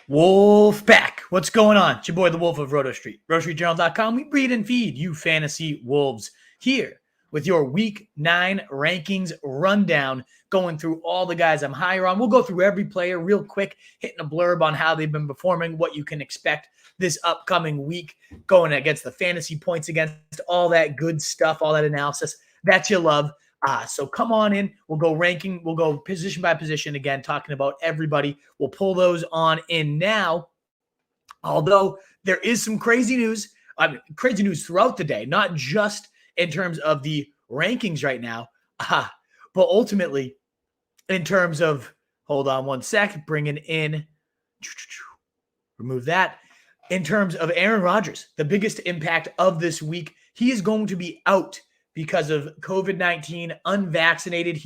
Wolf back. What's going on? It's your boy, the Wolf of Roto Street. RotoStreetJournal.com. We breed and feed you fantasy wolves here with your Week 9 rankings rundown, going through all the guys I'm higher on. We'll go through every player real quick, hitting a blurb on how they've been performing, what you can expect this upcoming week, going against the fantasy points, against all that good stuff, all that analysis that you love. So come on in. We'll go ranking. We'll go position by position again, talking about everybody. We'll pull those on in now. Although there is some crazy news, crazy news throughout the day, not just in terms of the rankings right now, but ultimately in terms of, hold on one sec, bringing in, remove that. In terms of Aaron Rodgers, the biggest impact of this week, he is going to be out because of COVID-19, unvaccinated.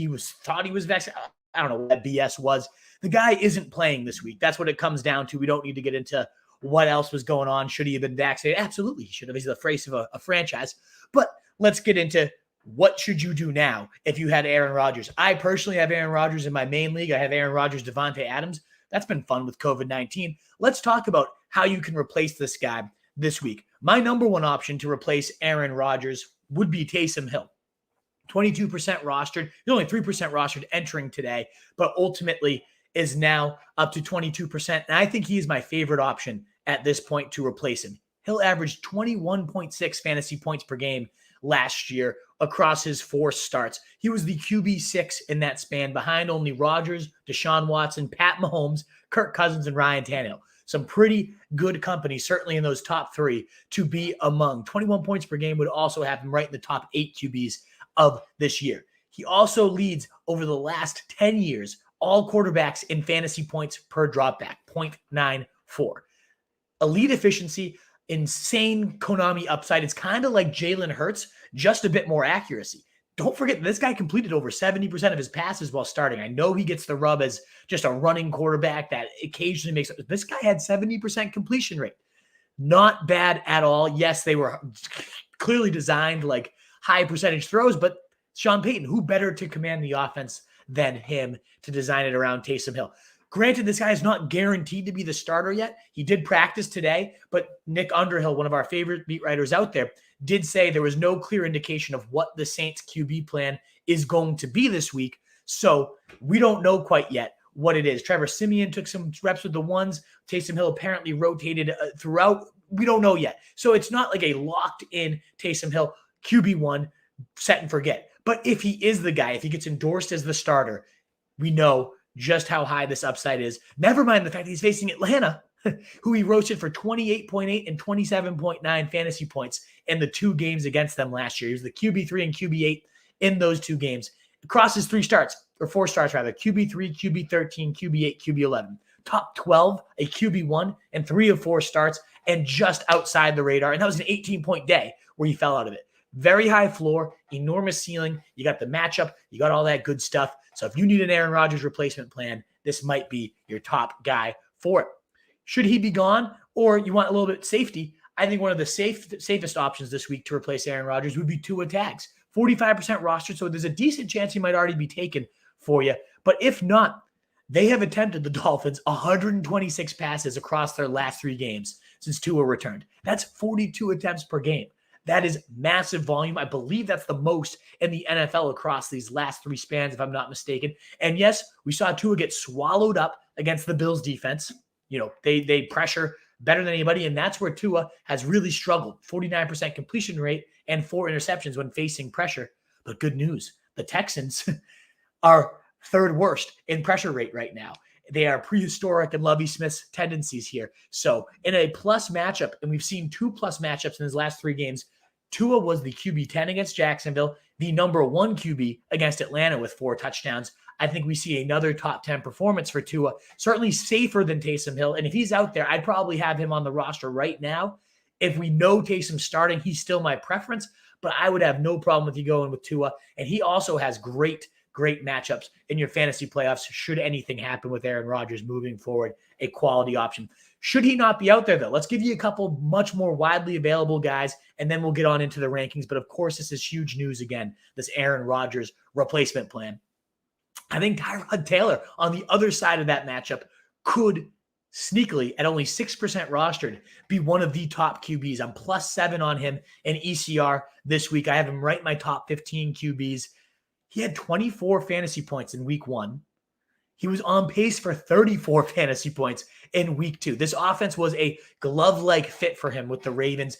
Thought he was vaccinated. I don't know what that BS was. The guy isn't playing this week. That's what it comes down to. We don't need to get into what else was going on. Should he have been vaccinated? Absolutely, he should have. He's the face of a franchise. But let's get into what should you do now if you had Aaron Rodgers. I personally have Aaron Rodgers in my main league. I have Aaron Rodgers, Devonta Adams. That's been fun with COVID-19. Let's talk about how you can replace this guy this week. My number one option to replace Aaron Rodgers would be Taysom Hill. 22% rostered. He's only 3% rostered entering today, but ultimately is now up to 22%. And I think he is my favorite option at this point to replace him. Hill averaged 21.6 fantasy points per game last year across his 4 starts. He was the QB6 in that span, behind only Rodgers, Deshaun Watson, Pat Mahomes, Kirk Cousins, and Ryan Tannehill. Some pretty good company, certainly in those top 3 to be among. 21 points per game would also have him right in the top 8 QBs of this year. He also leads over the last 10 years, all quarterbacks in fantasy points per dropback, 0.94. Elite efficiency, insane Konami upside. It's kind of like Jalen Hurts, just a bit more accuracy. Don't forget, this guy completed over 70% of his passes while starting. I know he gets the rub as just a running quarterback that occasionally makes up. This guy had 70% completion rate. Not bad at all. Yes, they were clearly designed like high percentage throws, but Sean Payton, who better to command the offense than him to design it around Taysom Hill? Granted, this guy is not guaranteed to be the starter yet. He did practice today, but Nick Underhill, one of our favorite beat writers out there, did say there was no clear indication of what the Saints QB plan is going to be this week. So we don't know quite yet what it is. Trevor Siemian took some reps with the ones. Taysom Hill apparently rotated throughout. We don't know yet. So it's not like a locked in Taysom Hill QB1 set and forget. But if he is the guy, if he gets endorsed as the starter, we know just how high this upside is. Never mind the fact that he's facing Atlanta, who he roasted for 28.8 and 27.9 fantasy points in the 2 games against them last year. He was the QB3 and QB8 in those 2 games. Across his 4 starts, QB3, QB13, QB8, QB11. Top 12, a QB1, and 3 of 4 starts, and just outside the radar. And that was an 18-point day where he fell out of it. Very high floor, enormous ceiling. You got the matchup. You got all that good stuff. So if you need an Aaron Rodgers replacement plan, this might be your top guy for it. Should he be gone, or you want a little bit of safety, I think one of the safest options this week to replace Aaron Rodgers would be Tua Tags. 45% rostered, so there's a decent chance he might already be taken for you. But if not, they have attempted, the Dolphins, 126 passes across their last 3 games since Tua returned. That's 42 attempts per game. That is massive volume. I believe that's the most in the NFL across these last 3 spans, if I'm not mistaken. And yes, we saw Tua get swallowed up against the Bills defense. You know, they pressure better than anybody, and that's where Tua has really struggled. 49% completion rate and 4 interceptions when facing pressure. But good news, the Texans are 3rd worst in pressure rate right now. They are prehistoric in Lovie Smith's tendencies here. So in a plus matchup, and we've seen 2 plus matchups in his last 3 games, Tua was the QB10 against Jacksonville, the number 1 QB against Atlanta with 4 touchdowns. I think we see another top 10 performance for Tua, certainly safer than Taysom Hill. And if he's out there, I'd probably have him on the roster right now. If we know Taysom's starting, he's still my preference, but I would have no problem with you going with Tua. And he also has great matchups in your fantasy playoffs should anything happen with Aaron Rodgers moving forward, a quality option. Should he not be out there, though? Let's give you a couple much more widely available guys, and then we'll get on into the rankings. But, of course, this is huge news again, this Aaron Rodgers replacement plan. I think Tyrod Taylor on the other side of that matchup could sneakily at only 6% rostered, be one of the top QBs. I'm +7 on him in ECR this week. I have him right in my top 15 QBs. He had 24 fantasy points in week 1. He was on pace for 34 fantasy points in week 2. This offense was a glove-like fit for him with the Ravens.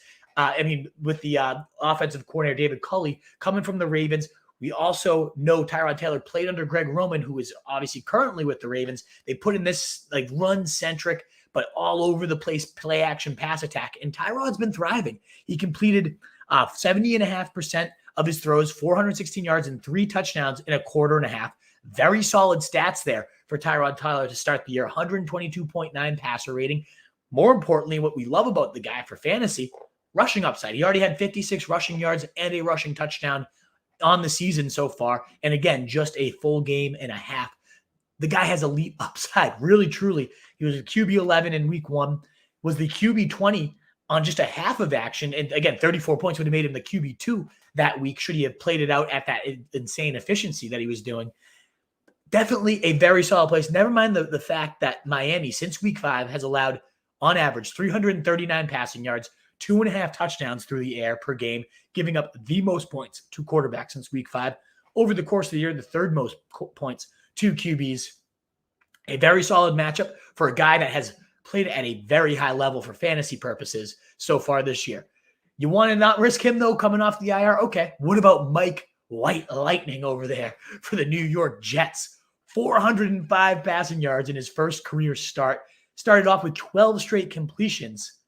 With the offensive coordinator, David Culley, coming from the Ravens. We also know Tyrod Taylor played under Greg Roman, who is obviously currently with the Ravens. They put in this like run-centric, but all over the place play action pass attack. And Tyrod's been thriving. He completed 70.5% of his throws, 416 yards and 3 touchdowns in a quarter and a half. Very solid stats there for Tyrod Taylor to start the year. 122.9 passer rating. More importantly, what we love about the guy for fantasy, rushing upside. He already had 56 rushing yards and a rushing touchdown on the season so far. And again, just a full game and a half. The guy has elite upside, really, truly. He was a QB 11 in week 1, was the QB 20 on just a half of action. And again, 34 points would have made him the QB 2 that week, should he have played it out at that insane efficiency that he was doing. Definitely a very solid place. Never mind the fact that Miami, since week 5, has allowed, on average, 339 passing yards, 2.5 touchdowns through the air per game, giving up the most points to quarterbacks since week 5. Over the course of the year, the third most points to QBs. A very solid matchup for a guy that has played at a very high level for fantasy purposes so far this year. You want to not risk him, though, coming off the IR? Okay. What about Mike White Lightning over there for the New York Jets? 405 passing yards in his first career start. Started off with 12 straight completions.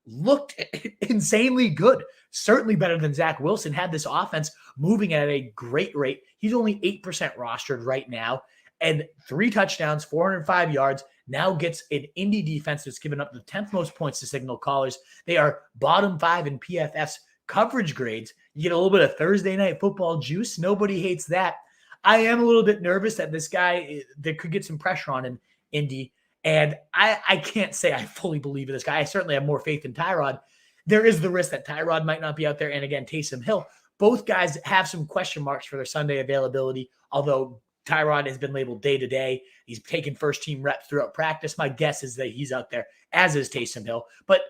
Looked insanely good. Certainly better than Zach Wilson. Had this offense moving at a great rate. He's only 8% rostered right now. And 3 touchdowns, 405 yards. Now gets an Indy defense that's given up the 10th most points to signal callers. They are bottom 5 in PFF's coverage grades. You get a little bit of Thursday night football juice. Nobody hates that. I am a little bit nervous that this guy, there could get some pressure on him, Indy. And I can't say I fully believe in this guy. I certainly have more faith in Tyrod. There is the risk that Tyrod might not be out there. And again, Taysom Hill. Both guys have some question marks for their Sunday availability, although Tyrod has been labeled day-to-day. He's taken first-team reps throughout practice. My guess is that he's out there, as is Taysom Hill. But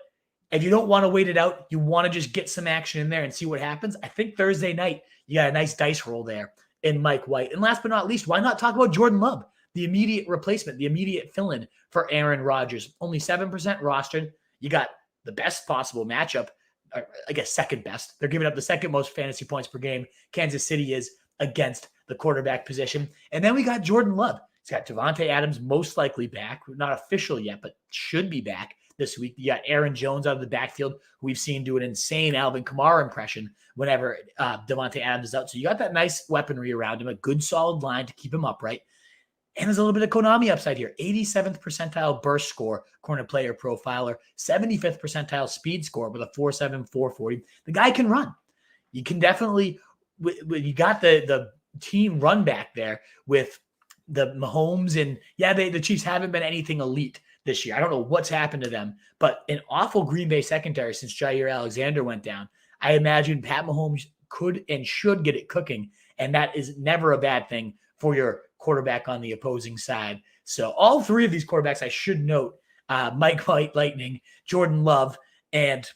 if you don't want to wait it out, you want to just get some action in there and see what happens, I think Thursday night, you got a nice dice roll there in Mike White. And last but not least, why not talk about Jordan Love, the immediate replacement, the immediate fill-in for Aaron Rodgers? Only 7% rostered. You got the best possible matchup, or I guess second best. They're giving up the second most fantasy points per game. Kansas City is against the quarterback position. And then we got Jordan Love. He's got Devonta Adams most likely back. Not official yet, but should be back this week. You got Aaron Jones out of the backfield, who we've seen do an insane Alvin Kamara impression whenever Devonta Adams is out. So you got that nice weaponry around him, a good solid line to keep him upright. And there's a little bit of Konami upside here. 87th percentile burst score, according to Player Profiler. 75th percentile speed score with a 4.7, 4.40. The guy can run. You can definitely, you got the team run back there with the Mahomes. And yeah, the Chiefs haven't been anything elite this year. I don't know what's happened to them, but an awful Green Bay secondary since Jair Alexander went down. I imagine Pat Mahomes could and should get it cooking, and that is never a bad thing for your quarterback on the opposing side. So all three of these quarterbacks, I should note, Mike White Lightning, Jordan Love, and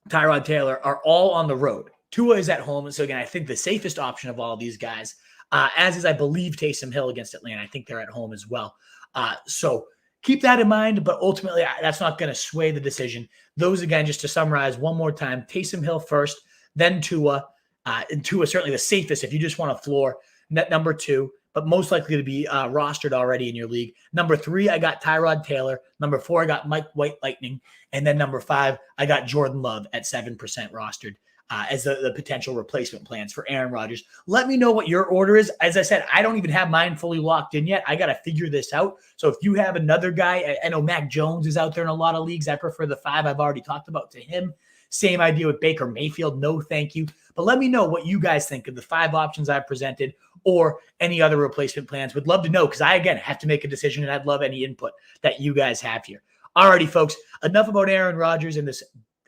Tyrod Taylor are all on the road. Tua is at home. So again, I think the safest option of all of these guys, as is, I believe, Taysom Hill against Atlanta. I think they're at home as well. So keep that in mind, but ultimately that's not going to sway the decision. Those, again, just to summarize one more time, Taysom Hill first, then Tua, and Tua certainly the safest if you just want a floor. Net number 2, but most likely to be rostered already in your league. Number 3, I got Tyrod Taylor. Number 4, I got Mike White Lightning. And then number 5, I got Jordan Love at 7% rostered as the potential replacement plans for Aaron Rodgers. Let me know what your order is. As I said, I don't even have mine fully locked in yet. I got to figure this out. So if you have another guy, I know Mac Jones is out there in a lot of leagues. I prefer the 5 I've already talked about to him. Same idea with Baker Mayfield. No, thank you. But let me know what you guys think of the 5 options I've presented or any other replacement plans. Would love to know because I, again, have to make a decision, and I'd love any input that you guys have here. Alrighty, folks, enough about Aaron Rodgers and this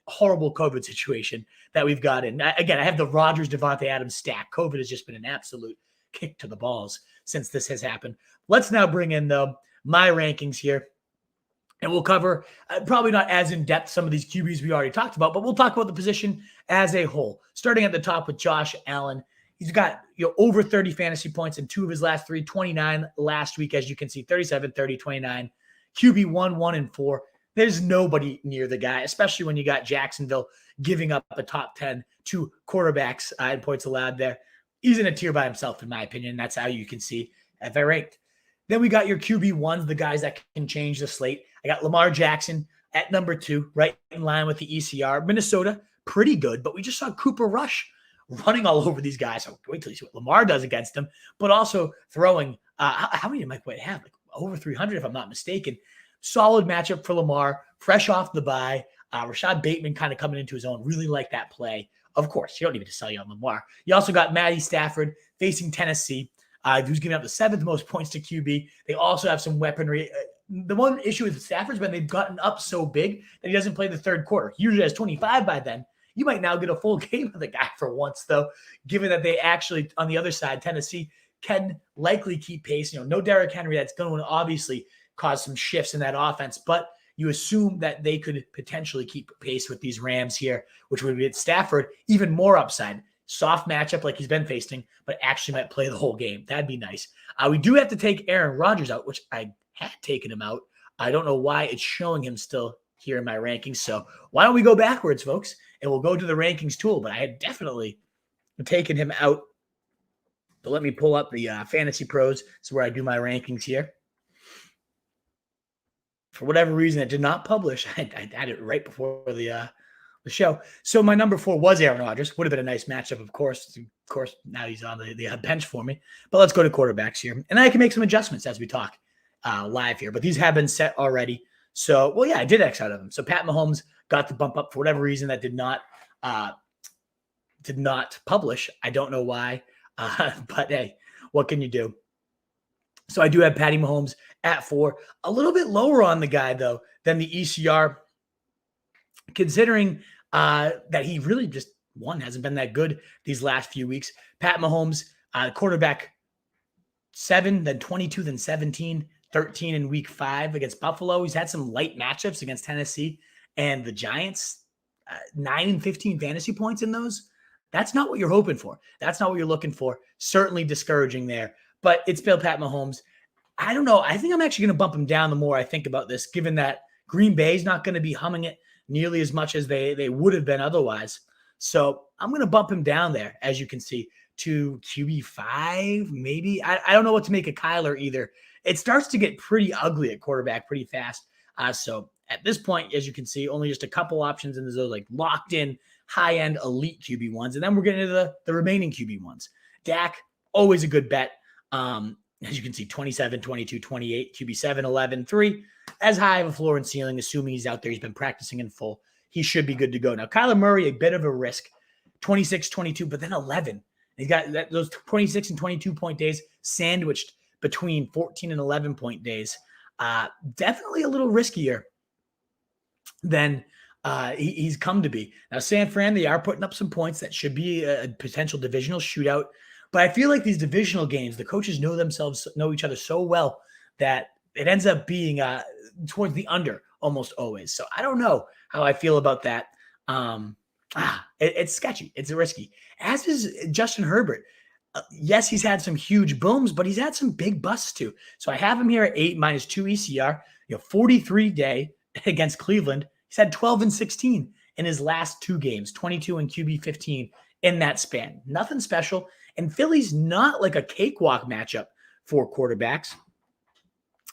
horrible COVID situation that we've got in. Again, I have the Rodgers, Devonta Adams stack. COVID has just been an absolute kick to the balls since this has happened. Let's now bring in, though, my rankings here. And we'll cover, probably not as in depth, some of these QBs we already talked about, but we'll talk about the position as a whole. Starting at the top with Josh Allen. He's got over 30 fantasy points in 2 of his last 3, 29 last week, as you can see, 37, 30, 29. QB 1, 1, and 4. There's nobody near the guy, especially when you got Jacksonville giving up a top 10 to quarterbacks in points allowed there. He's in a tier by himself, in my opinion. That's how you can see if I ranked. Then we got your QB1s, the guys that can change the slate. I got Lamar Jackson at number 2, right in line with the ECR. Minnesota, pretty good, but we just saw Cooper Rush running all over these guys. So wait till you see what Lamar does against them, but also throwing, how many might White have? Like over 300, if I'm not mistaken. Solid matchup for Lamar, fresh off the bye. Rashad Bateman kind of coming into his own. Really like that play. Of course, you don't need to sell you on Lamar. You also got Matty Stafford facing Tennessee, who's giving up the 7th most points to QB. They also have some weaponry. The one issue with Stafford's been they've gotten up so big that he doesn't play the third quarter. He usually has 25 by then. You might now get a full game of the guy for once, though, given that they actually, on the other side, Tennessee can likely keep pace. No Derrick Henry. That's going to obviously cause some shifts in that offense, but you assume that they could potentially keep pace with these Rams here, which would get Stafford even more upside. Soft matchup like he's been facing, but actually might play the whole game. That'd be nice. We do have to take Aaron Rodgers out, which I had taken him out. I don't know why it's showing him still here in my rankings. So why don't we go backwards, folks, and we'll go to the rankings tool. But I had definitely taken him out. But let me pull up the Fantasy Pros. This is where I do my rankings here. For whatever reason, it did not publish. I had it right before the show. So my number 4 was Aaron Rodgers. Would have been a nice matchup, of course. Of course, now he's on the bench for me. But let's go to quarterbacks here. And I can make some adjustments as we talk live here. But these have been set already. So, well, yeah, I did X out of them. So Pat Mahomes got the bump up for whatever reason that did not publish. I don't know why. But, hey, what can you do? So I do have Patty Mahomes at 4. A little bit lower on the guy, though, than the ECR, considering that he really just, hasn't been that good these last few weeks. Pat Mahomes, quarterback 7, then 22, then 17, 13 in week 5 against Buffalo. He's had some light matchups against Tennessee and the Giants. 9 and 15 fantasy points in those. That's not what you're hoping for. That's not what you're looking for. Certainly discouraging there. But it's still Pat Mahomes. I don't know. I think I'm actually going to bump him down the more I think about this, given that Green Bay's not going to be humming it nearly as much as they would have been otherwise. So I'm going to bump him down there, as you can see, to QB5, maybe. I don't know what to make of Kyler either. It starts to get pretty ugly at quarterback pretty fast. So at this point, as you can see, only just a couple options in those like locked in high-end elite QB1s. And then we're getting into the remaining QB1s. Dak, always a good bet. As you can see, 27, 22, 28, QB7, 11, 3. As high of a floor and ceiling, assuming he's out there, he's been practicing in full. He should be good to go. Now, Kyla Murray, a bit of a risk. 26, 22, but then 11. He's got those 26 and 22-point days sandwiched between 14 and 11-point days. Definitely a little riskier than he's come to be. Now, San Fran, they are putting up some points. That should be a potential divisional shootout. But I feel like these divisional games, the coaches know each other so well that it ends up being towards the under almost always. So I don't know how I feel about that. It's sketchy. It's risky. As is Justin Herbert. Yes, he's had some huge booms, but he's had some big busts too. So I have him here at 8 minus 2 ECR. 43 day against Cleveland. He's had 12 and 16 in his last 2 games, 22 and QB 15 in that span. Nothing special. And Philly's not like a cakewalk matchup for quarterbacks.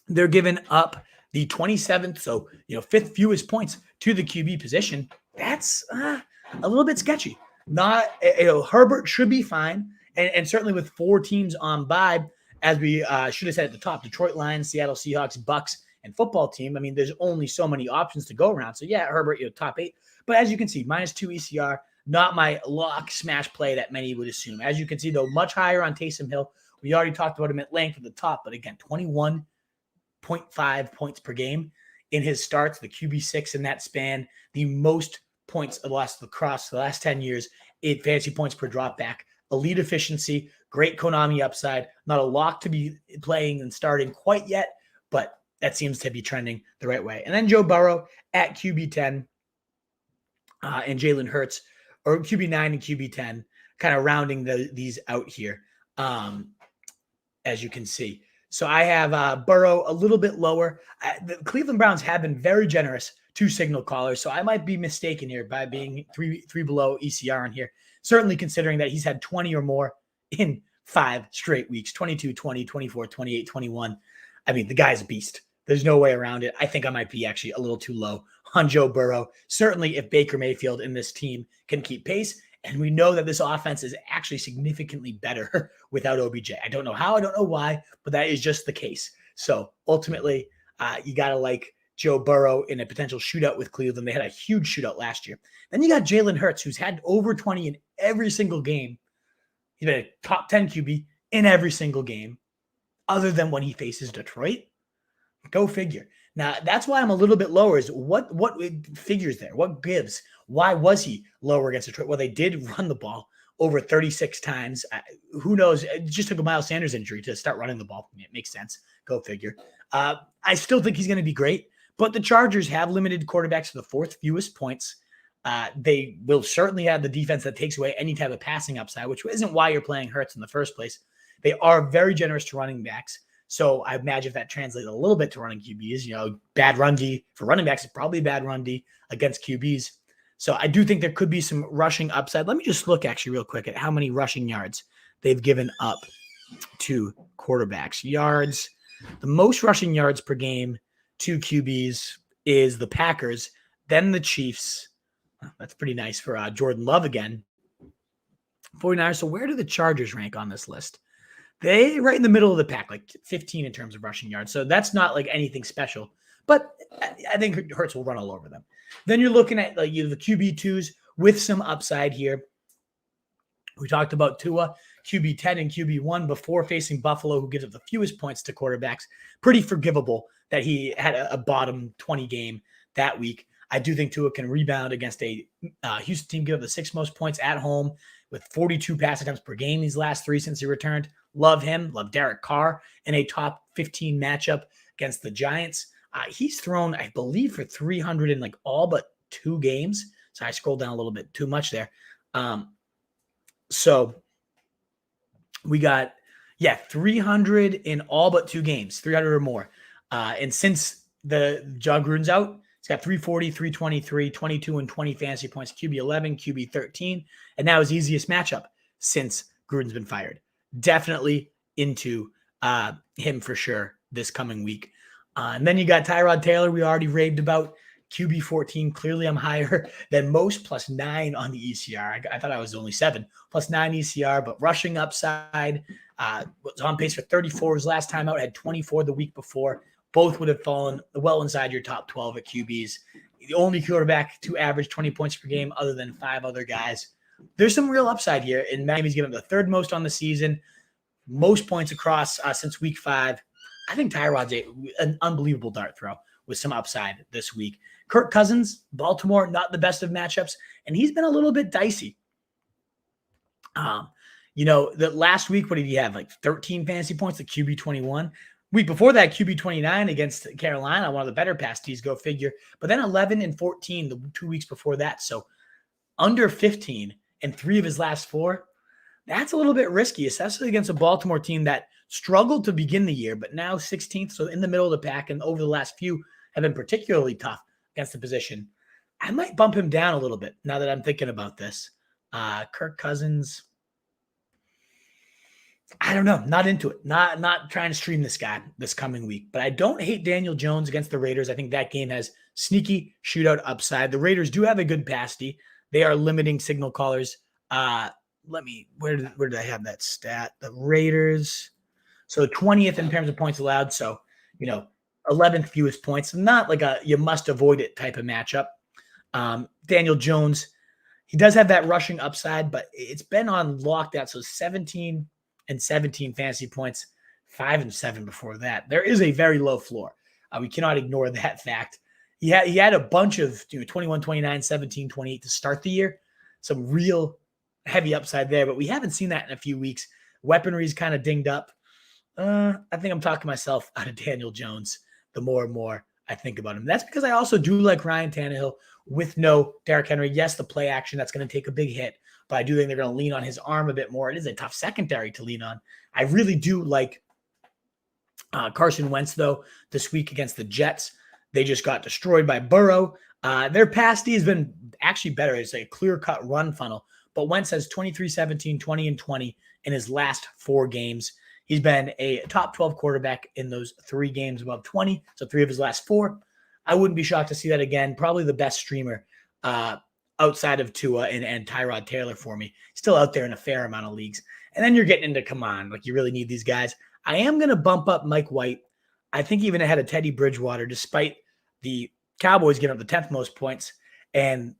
They're giving up the 27th, so 5th fewest points to the QB position. That's a little bit sketchy. Herbert should be fine, and certainly with 4 teams on bye, as we should have said at the top: Detroit Lions, Seattle Seahawks, Bucks, and football team. I mean, there's only so many options to go around. So yeah, Herbert, top 8. But as you can see, minus 2 ECR. Not my lock smash play that many would assume. As you can see, though, much higher on Taysom Hill. We already talked about him at length at the top, but again, 21.5 points per game in his starts, the QB6 in that span, the most points across the last 10 years in fantasy points per drop back. Elite efficiency, great Konami upside. Not a lock to be playing and starting quite yet, but that seems to be trending the right way. And then Joe Burrow at QB10 and Jalen Hurts, or QB9 and QB10, kind of rounding these out here, as you can see. So I have Burrow a little bit lower. The Cleveland Browns have been very generous to signal callers, so I might be mistaken here by being three below ECR in here, certainly considering that he's had 20 or more in 5 straight weeks, 22, 20, 24, 28, 21. I mean, the guy's a beast. There's no way around it. I think I might be actually a little too low on Joe Burrow. Certainly if Baker Mayfield and this team can keep pace, and we know that this offense is actually significantly better without OBJ. I don't know how, I don't know why, but that is just the case. So ultimately, you got to like Joe Burrow in a potential shootout with Cleveland. They had a huge shootout last year. Then you got Jalen Hurts, who's had over 20 in every single game. He's been a top 10 QB in every single game, other than when he faces Detroit. Go figure. Now, that's why I'm a little bit lower, is what figures there? What gives? Why was he lower against Detroit? Well, they did run the ball over 36 times. Who knows? It just took a Miles Sanders injury to start running the ball. It makes sense. Go figure. I still think he's going to be great, but the Chargers have limited quarterbacks to the 4th fewest points. They will certainly have the defense that takes away any type of passing upside, which isn't why you're playing Hurts in the first place. They are very generous to running backs. So I imagine if that translates a little bit to running QBs, bad run D for running backs is probably bad run D against QBs. So I do think there could be some rushing upside. Let me just look actually real quick at how many rushing yards they've given up to quarterbacks. Yards, the most rushing yards per game to QBs is the Packers, then the Chiefs. That's pretty nice for Jordan Love again. 49ers. So where do the Chargers rank on this list? They right in the middle of the pack, like 15 in terms of rushing yards. So that's not like anything special, but I think Hurts will run all over them. Then you're looking at like the QB2s with some upside here. We talked about Tua, QB10 and QB1 before facing Buffalo, who gives up the fewest points to quarterbacks. Pretty forgivable that he had a bottom 20 game that week. I do think Tua can rebound against a Houston team, give up the 6th most points at home with 42 pass attempts per game these last 3 since he returned. Love him. Love Derek Carr in a top 15 matchup against the Giants. He's thrown, I believe, for 300 in like all but 2 games. So I scrolled down a little bit too much there. So we got, 300 in all but 2 games, 300 or more. And since the John Gruden's out, he's got 340, 323, 22 and 20 fantasy points, QB 11, QB 13, and now his easiest matchup since Gruden's been fired. Definitely into him for sure this coming week. And then you got Tyrod Taylor. We already raved about QB 14. Clearly, I'm higher than most, plus 9 on the ECR. I thought I was only 7, plus 9 ECR, but rushing upside was on pace for 34 his last time out, had 24 the week before. Both would have fallen well inside your top 12 at QBs. The only quarterback to average 20 points per game other than 5 other guys. There's some real upside here. And Miami's given the 3rd most on the season, most points across since week 5. I think Tyrod's an unbelievable dart throw with some upside this week. Kirk Cousins, Baltimore, not the best of matchups, and he's been a little bit dicey. The last week, what did he have? Like 13 fantasy points, the QB 21. Week before that, QB 29 against Carolina, one of the better pass T's, go figure. But then 11 and 14 the 2 weeks before that. So under 15 in 3 of his last 4. That's a little bit risky, especially against a Baltimore team that struggled to begin the year, but now 16th, so in the middle of the pack, and over the last few have been particularly tough against the position. I might bump him down a little bit now that I'm thinking about this. Kirk Cousins, I don't know, not into it. Not trying to stream this guy this coming week, but I don't hate Daniel Jones against the Raiders. I think that game has sneaky shootout upside. The Raiders do have a good pass D. They are limiting signal callers. Where did I have that stat? The Raiders, so 20th in terms of points allowed. So, 11th fewest points. Not like a you must avoid it type of matchup. Daniel Jones, he does have that rushing upside, but it's been on lockdown. So 17 and 17 fantasy points, 5 and 7 before that. There is a very low floor. We cannot ignore that fact. He had a bunch of 21, 29, 17, 28 to start the year. Some real heavy upside there, but we haven't seen that in a few weeks. Weaponry is kind of dinged up. I think I'm talking myself out of Daniel Jones the more and more I think about him. That's because I also do like Ryan Tannehill with no Derrick Henry. Yes, the play action, that's going to take a big hit, but I do think they're going to lean on his arm a bit more. It is a tough secondary to lean on. I really do like Carson Wentz, though, this week against the Jets. They just got destroyed by Burrow. Their pass D has been actually better. It's a clear-cut run funnel. But Wentz has 23-17, 20-20 in his last 4 games. He's been a top 12 quarterback in those 3 games above 20, so 3 of his last 4. I wouldn't be shocked to see that again. Probably the best streamer outside of Tua and Tyrod Taylor for me. Still out there in a fair amount of leagues. And then you're getting into, come on, like you really need these guys. I am going to bump up Mike White. I think even ahead of Teddy Bridgewater, despite the Cowboys giving up the 10th most points. And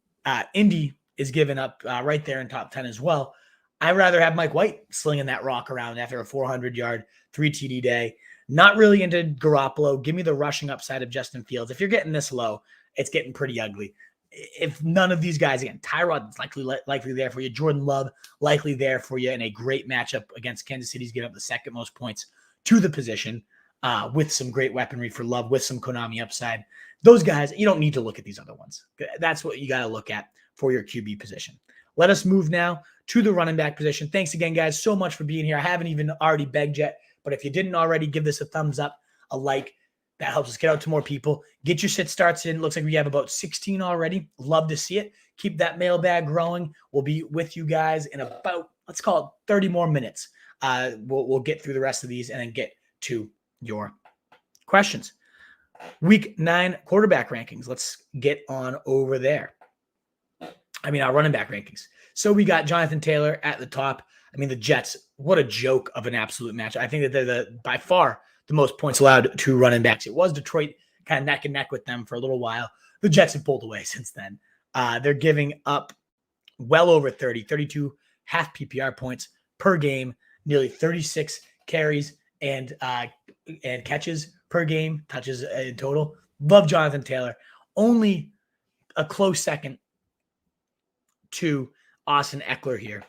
Indy is giving up right there in top 10 as well. I'd rather have Mike White slinging that rock around after a 400-yard, 3 TD day. Not really into Garoppolo. Give me the rushing upside of Justin Fields. If you're getting this low, it's getting pretty ugly. If none of these guys, again, Tyrod's likely there for you. Jordan Love likely there for you in a great matchup against Kansas City. He's giving up the 2nd most points to the position with some great weaponry for Love, with some Konami upside. Those guys, you don't need to look at these other ones. That's what you got to look at for your QB position. Let us move now to the running back position. Thanks again, guys, so much for being here. I haven't even already begged yet, but if you didn't already, give this a thumbs up, a like. That helps us get out to more people. Get your sit starts in. Looks like we have about 16 already. Love to see it. Keep that mailbag growing. We'll be with you guys in about, let's call it 30 more minutes. We'll get through the rest of these and then get to your questions. Week 9 quarterback rankings. Let's get on over there. Our running back rankings. So we got Jonathan Taylor at the top. The Jets, what a joke of an absolute match. I think that they're by far the most points allowed to running backs. It was Detroit kind of neck and neck with them for a little while. The Jets have pulled away since then. They're giving up well over 32 half PPR points per game, nearly 36 carries and catches per game, touches in total. Love Jonathan Taylor. Only a close second to Austin Eckler here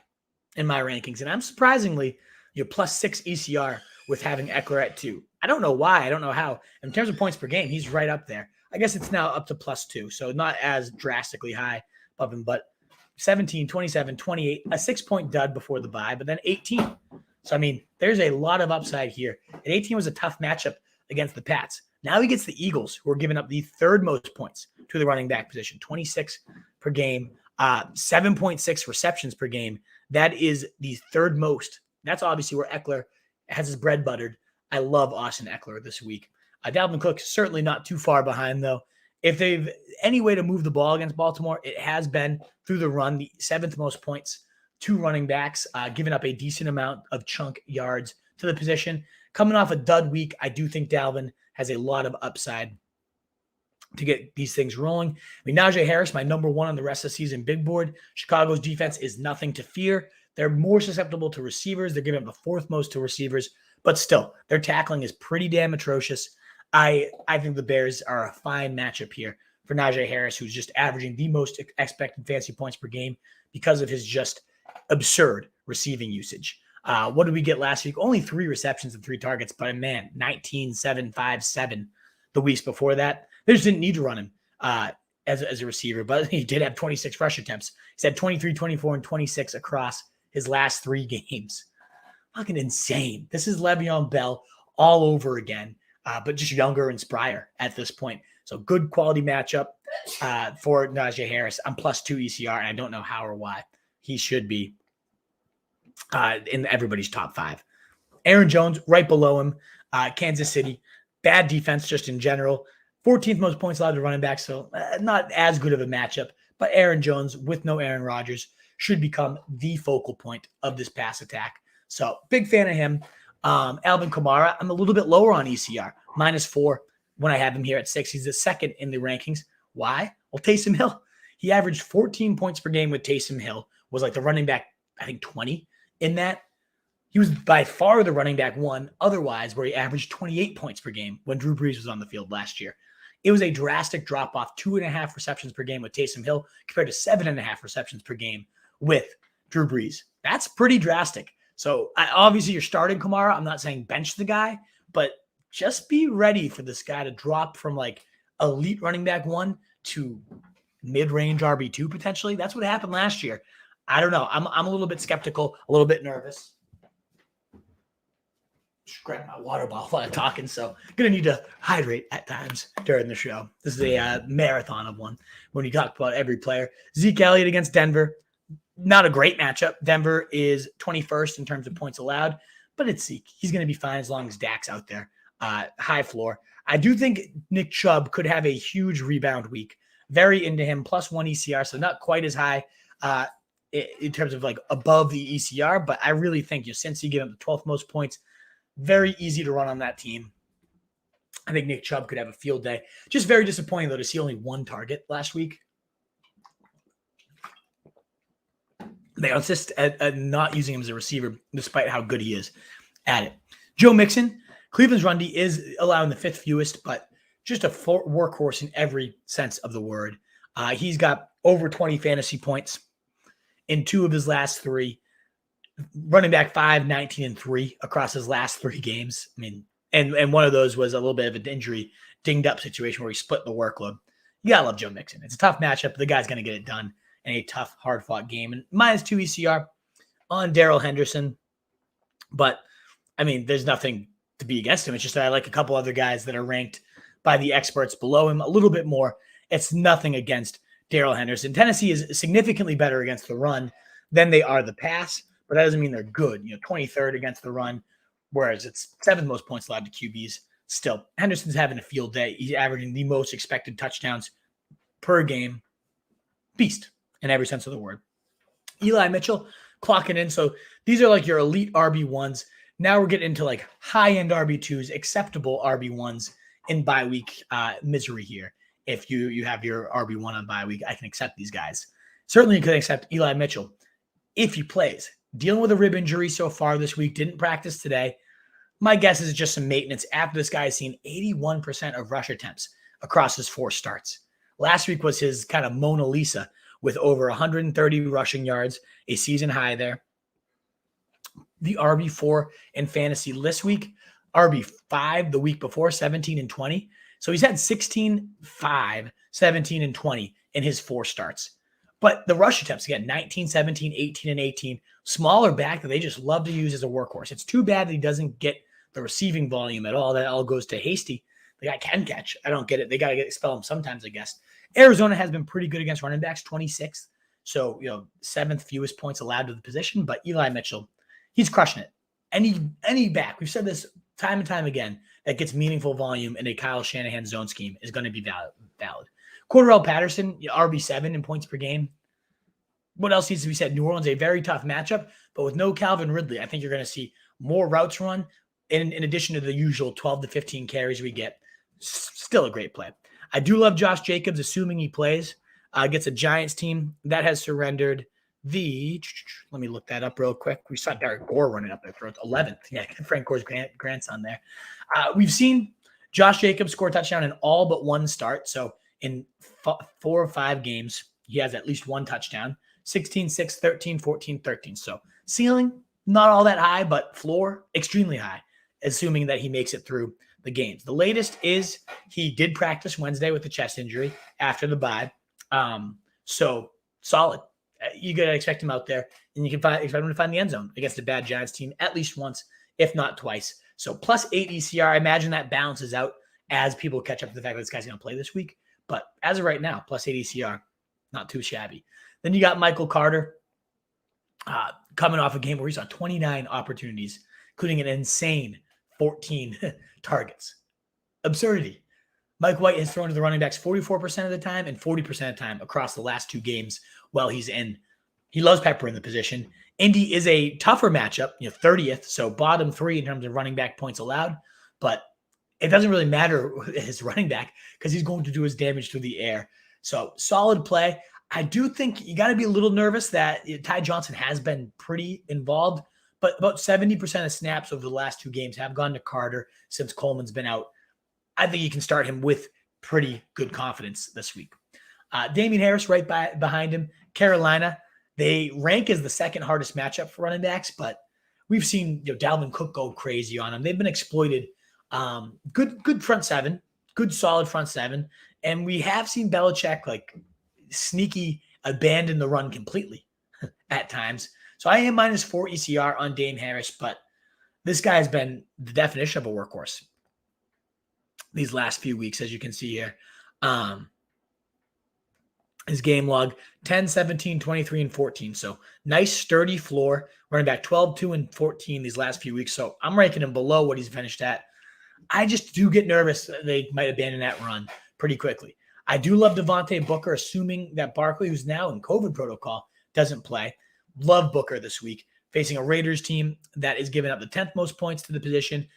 in my rankings. And I'm surprisingly, +6 ECR with having Eckler at 2. I don't know why. I don't know how. In terms of points per game, he's right up there. I guess it's now up to +2, so not as drastically high above him, but 17, 27, 28, a 6-point dud before the bye, but then 18. So, there's a lot of upside here. And 18 was a tough matchup against the Pats. Now he gets the Eagles, who are giving up the 3rd most points to the running back position, 26 per game, 7.6 receptions per game. That is the 3rd most. That's obviously where Eckler has his bread buttered. I love Austin Eckler this week. Dalvin Cook certainly not too far behind, though. If they've any way to move the ball against Baltimore, it has been through the run, the 7th most points to running backs, giving up a decent amount of chunk yards to the position. Coming off a dud week, I do think Dalvin has a lot of upside to get these things rolling. Minaj Harris, my number 1 on the rest of the season big board. Chicago's defense is nothing to fear. They're more susceptible to receivers. They're giving up the 4th most to receivers, but still, their tackling is pretty damn atrocious. I think the Bears are a fine matchup here for Najja Harris, who's just averaging the most expected fantasy points per game because of his just absurd receiving usage. What did we get last week? Only 3 receptions and 3 targets, but 19, 7, 5, 7 the weeks before that. They just didn't need to run him as a receiver, but he did have 26 rush attempts. He's had 23, 24, and 26 across his last 3 games. Fucking insane. This is Le'Veon Bell all over again, but just younger and sprier at this point. So good quality matchup for Najee Harris. I'm +2 ECR, and I don't know how or why. He should be in everybody's top 5. Aaron Jones right below him. Kansas City, bad defense just in general. 14th most points allowed to running back, so not as good of a matchup. But Aaron Jones with no Aaron Rodgers should become the focal point of this pass attack. So big fan of him. Alvin Kamara, I'm a little bit lower on ECR, -4 when I have him here at 6. He's the 2nd in the rankings. Why? Well, Taysom Hill. He averaged 14 points per game with Taysom Hill, was like the running back, I think 20 in that. He was by far the running back 1 otherwise, where he averaged 28 points per game when Drew Brees was on the field last year. It was a drastic drop-off, 2.5 receptions per game with Taysom Hill compared to 7.5 receptions per game with Drew Brees. That's pretty drastic. So obviously you're starting Kamara. I'm not saying bench the guy, but just be ready for this guy to drop from like elite running back 1 to mid-range RB2 potentially. That's what happened last year. I don't know. I'm a little bit skeptical, a little bit nervous. Just grab my water bottle while I'm talking, so I'm going to need to hydrate at times during the show. This is a marathon of one when you talk about every player. Zeke Elliott against Denver. Not a great matchup. Denver is 21st in terms of points allowed, but it's Zeke. He's going to be fine as long as Dak's out there. High floor. I do think Nick Chubb could have a huge rebound week. Very into him, +1 ECR, so not quite as high in terms of like above the ECR, but I really think since he gave him the 12th most points, very easy to run on that team. I think Nick Chubb could have a field day. Just very disappointing, though, to see only 1 target last week. They insist at not using him as a receiver, despite how good he is at it. Joe Mixon, Cleveland's run D is allowing the 5th fewest, but just a workhorse in every sense of the word. He's got over 20 fantasy points in 2 of his last 3. Running back 5, 19, and 3 across his last 3 games. I mean, and one of those was a little bit of an injury, dinged up situation where he split the workload. You gotta love Joe Mixon. It's a tough matchup, but the guy's gonna get it done in a tough, hard-fought game. And -2 ECR on Darrell Henderson. But, I mean, there's nothing to be against him. It's just that I like a couple other guys that are ranked by the experts below him a little bit more. It's nothing against Darrell Henderson. Tennessee is significantly better against the run than they are the pass, but that doesn't mean they're good. 23rd against the run, whereas it's 7th most points allowed to QBs. Still, Henderson's having a field day. He's averaging the most expected touchdowns per game. Beast in every sense of the word. Eli Mitchell clocking in. So these are like your elite RB1s. Now we're getting into like high-end RB2s, acceptable RB1s in bye week misery here. If you have your RB1 on bye week, I can accept these guys. Certainly you can accept Eli Mitchell if he plays. Dealing with a rib injury so far this week, didn't practice today. My guess is just some maintenance after this guy has seen 81% of rush attempts across his 4 starts. Last week was his kind of Mona Lisa with over 130 rushing yards, a season high there. The RB4 in fantasy this week, RB5 the week before, 17 and 20. So he's had 16, 5, 17, and 20 in his 4 starts. But the rush attempts, again, 19, 17, 18, and 18, smaller back that they just love to use as a workhorse. It's too bad that he doesn't get the receiving volume at all. That all goes to Hasty. The guy can catch. I don't get it. They got to expel him sometimes, I guess. Arizona has been pretty good against running backs, 26th. So, 7th fewest points allowed to the position. But Eli Mitchell, he's crushing it. Any back, we've said this time and time again, that gets meaningful volume in a Kyle Shanahan zone scheme is going to be valid. Cordarrelle Patterson, RB7 in points per game. What else needs to be said? New Orleans, a very tough matchup, but with no Calvin Ridley, I think you're going to see more routes run in addition to the usual 12 to 15 carries we get. Still a great play. I do love Josh Jacobs, assuming he plays. Gets a Giants team that has surrendered the – let me look that up real quick. We saw Derek Gore running up there for 11th. Yeah, Frank Gore's grandson there. We've seen Josh Jacobs score a touchdown in all but 1 start. So in 4 or 5 games, he has at least 1 touchdown. 16, 6, 13, 14, 13. So ceiling, not all that high, but floor, extremely high, assuming that he makes it through the games. The latest is he did practice Wednesday with the chest injury after the bye. So solid. You got to expect him out there, and you can expect him to find the end zone against a bad Giants team at least once, if not twice. So +8 ECR. I imagine that balances out as people catch up to the fact that this guy's going to play this week. But as of right now, +8 ECR, not too shabby. Then you got Michael Carter coming off a game where he saw 29 opportunities, including an insane 14 targets. Absurdity. Mike White has thrown to the running backs 44% of the time and 40% of the time across the last 2 games while he's in. He loves Pepper in the position. Indy is a tougher matchup, 30th, so bottom 3 in terms of running back points allowed, but it doesn't really matter his running back because he's going to do his damage through the air. So solid play. I do think you got to be a little nervous that Ty Johnson has been pretty involved, but about 70% of snaps over the last 2 games have gone to Carter since Coleman's been out. I think you can start him with pretty good confidence this week. Damian Harris right behind him. Carolina, they rank as the 2nd hardest matchup for running backs, but we've seen Dalvin Cook go crazy on them. They've been exploited Good front seven, good solid front seven. And we have seen Belichick like sneaky abandon the run completely at times. So I am -4 ECR on Dame Harris, but this guy has been the definition of a workhorse these last few weeks, as you can see here. His game log, 10, 17, 23, and 14. So nice, sturdy floor. Running back 12, 2, and 14 these last few weeks. So I'm ranking him below what he's finished at. I just do get nervous that they might abandon that run pretty quickly. I do love Devontae Booker, assuming that Barkley, who's now in COVID protocol, doesn't play. Love Booker this week, facing a Raiders team that is giving up the 10th most points to the position,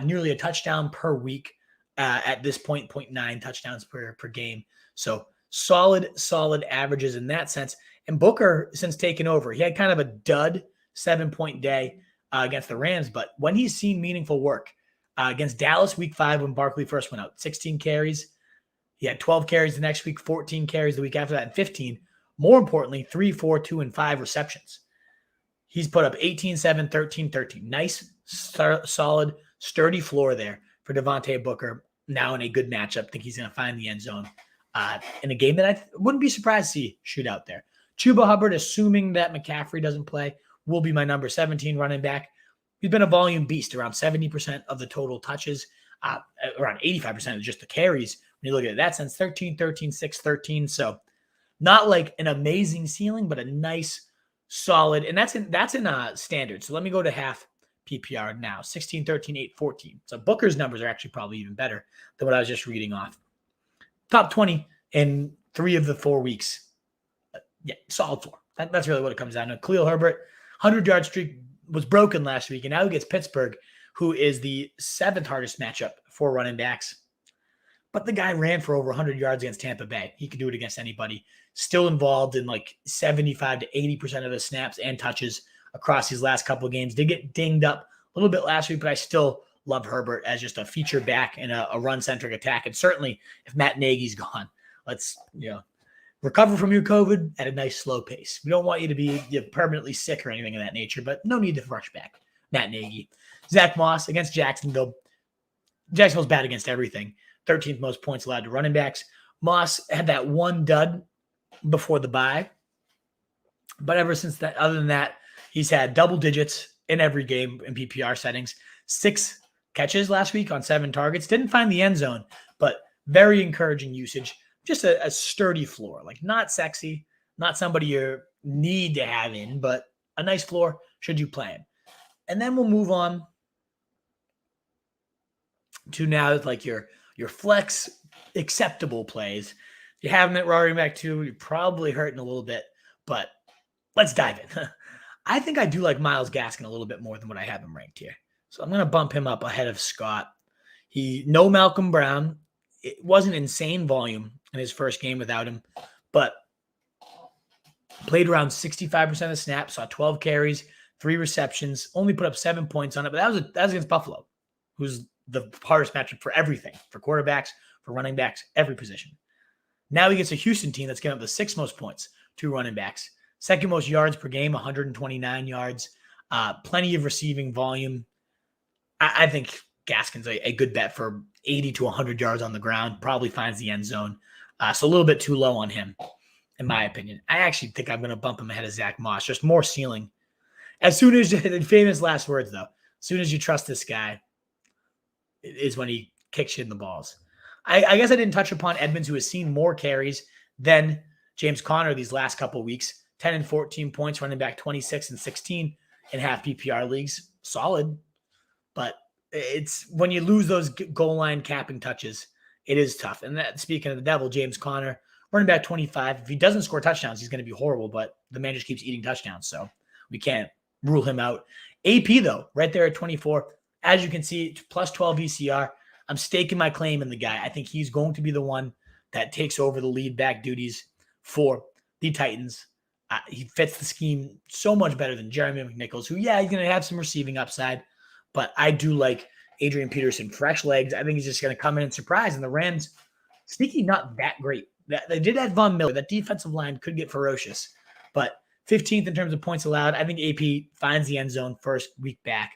nearly a touchdown per week at this point, 0.9 touchdowns per game. So solid averages in that sense. And Booker, since taking over, he had kind of a dud 7-point day against the Rams. But when he's seen meaningful work against Dallas week 5, when Barkley first went out, 16 carries. He had 12 carries the next week, 14 carries the week after that, and 15. More importantly, 3, 4, 2, and 5 receptions. He's put up 18, 7, 13, 13. Nice, solid, sturdy floor there for Devontae Booker. Now in a good matchup. I think he's going to find the end zone in a game that I wouldn't be surprised to see shoot out there. Chuba Hubbard, assuming that McCaffrey doesn't play, will be my number 17 running back. He's been a volume beast, around 70% of the total touches, around 85% of just the carries. When you look at it, that sense, 13, 13, 6, 13. So not like an amazing ceiling, but a nice, solid, and that's in standard. So let me go to half PPR now, 16, 13, 8, 14. So Booker's numbers are actually probably even better than what I was just reading off. Top 20 in 3 of the 4 weeks. Yeah, solid floor. That's really what it comes down to. Khalil Herbert, 100-yard streak was broken last week, and now he gets Pittsburgh, who is the 7th hardest matchup for running backs. But the guy ran for over 100 yards against Tampa Bay. He could do it against anybody. Still involved in like 75 to 80% of the snaps and touches across these last couple of games. Did get dinged up a little bit last week, but I still love Herbert as just a feature back in a run-centric attack. And certainly if Matt Nagy's gone, let's recover from your COVID at a nice slow pace. We don't want you to be permanently sick or anything of that nature, but no need to rush back. Matt Nagy. Zach Moss against Jacksonville. Jacksonville's bad against everything. 13th most points allowed to running backs. Moss had that one dud before the bye. But ever since that, other than that, he's had double digits in every game in PPR settings. 6 catches last week on 7 targets. Didn't find the end zone, but very encouraging usage. Just a sturdy floor. Like not sexy, not somebody you need to have in, but a nice floor should you play him. And then we'll move on to now like your flex acceptable plays. If you have him at running back 2, you're probably hurting a little bit, but let's dive in. I think I do like Myles Gaskin a little bit more than what I have him ranked here. So I'm going to bump him up ahead of Scott. No Malcolm Brown. It wasn't insane volume in his first game without him, but played around 65% of the snaps, saw 12 carries, 3 receptions, only put up 7 points on it, but that was against Buffalo, who's the hardest matchup for everything, for quarterbacks, for running backs, every position. Now he gets a Houston team that's given up the 6th most points to running backs. 2nd most yards per game, 129 yards. Plenty of receiving volume. I think Gaskin's a good bet for 80 to 100 yards on the ground. Probably finds the end zone. So a little bit too low on him, in my opinion. I actually think I'm going to bump him ahead of Zach Moss. Just more ceiling. As soon as, famous last words though, as soon as you trust this guy is when he kicks you in the balls. I guess I didn't touch upon Edmonds, who has seen more carries than James Conner these last couple of weeks. 10 and 14 points, running back 26 and 16 in half PPR leagues. Solid. But it's when you lose those goal line capping touches, it is tough. And that, speaking of the devil, James Conner, running back 25. If he doesn't score touchdowns, he's going to be horrible, but the man just keeps eating touchdowns. So we can't rule him out. AP, though, right there at 24. As you can see, plus 12 ECR. I'm staking my claim in the guy. I think he's going to be the one that takes over the lead back duties for the Titans. He fits the scheme so much better than Jeremy Mick Nichols, who, yeah, he's going to have some receiving upside, but I do like Adrian Peterson, fresh legs. I think he's just going to come in and surprise. And the Rams, sneaky, not that great. They did have Von Miller. That defensive line could get ferocious, but 15th in terms of points allowed. I think AP finds the end zone first week back.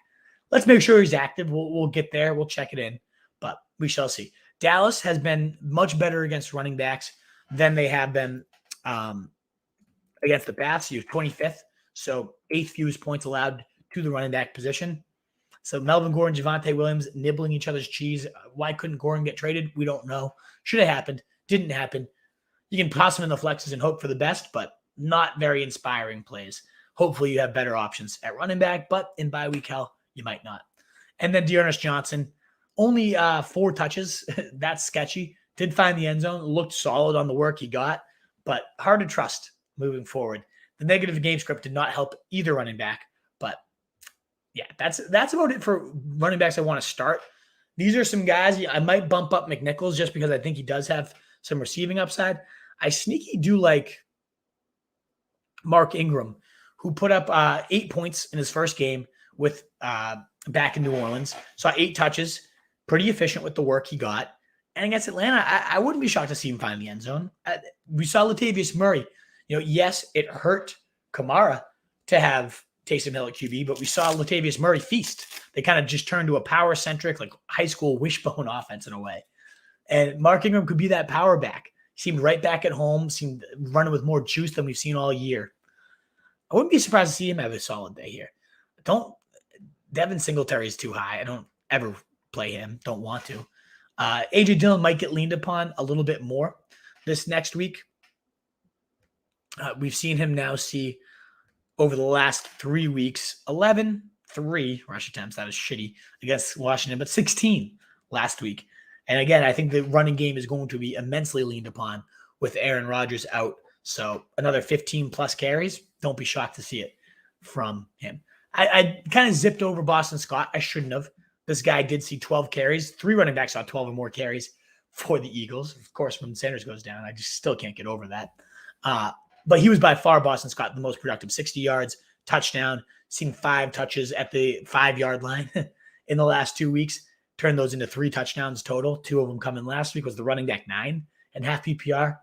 let's make sure he's active. We'll get there. We'll check it in, but we shall see. Dallas has been much better against running backs than they have been against the Pats. He was 25th, so 8th fewest points allowed to the running back position. So Melvin Gordon, Javonte Williams nibbling each other's cheese. Why couldn't Gordon get traded? We don't know. Should have happened. Didn't happen. You can toss him in the flexes and hope for the best, but not very inspiring plays. Hopefully you have better options at running back, but in bye week hell, you might not. And then Dearness Johnson, only 4 touches. That's sketchy. Did find the end zone. Looked solid on the work he got, but hard to trust moving forward. The negative game script did not help either running back, but yeah, that's about it for running backs I want to start. These are some guys. I might bump up Mick Nichols just because I think he does have some receiving upside. I sneaky do like Mark Ingram, who put up 8 points in his first game with back in New Orleans. Saw 8 touches, pretty efficient with the work he got. And against Atlanta, I wouldn't be shocked to see him find the end zone. We saw Latavius Murray. Yes, it hurt Kamara to have Taysom Hill at QB, but we saw Latavius Murray feast. They kind of just turned to a power-centric, like high school wishbone offense in a way. And Mark Ingram could be that power back. He seemed right back at home, seemed running with more juice than we've seen all year. I wouldn't be surprised to see him have a solid day here. Devin Singletary is too high. I don't ever play him. Don't want to. A.J. Dillon might get leaned upon a little bit more this next week. We've seen him now see over the last 3 weeks, 3 rush attempts. That is shitty against Washington, but 16 last week. And again, I think the running game is going to be immensely leaned upon with Aaron Rodgers out. So another 15 plus carries. Don't be shocked to see it from him. I kind of zipped over Boston Scott. I shouldn't have. This guy did see 12 carries. 3 running backs saw 12 or more carries for the Eagles. Of course, when Sanders goes down, I just still can't get over that. But he was by far, Boston Scott, the most productive. 60 yards, touchdown, seen 5 touches at the 5-yard line in the last 2 weeks. Turned those into 3 touchdowns total. 2 of them coming last week was the running back 9 and half PPR.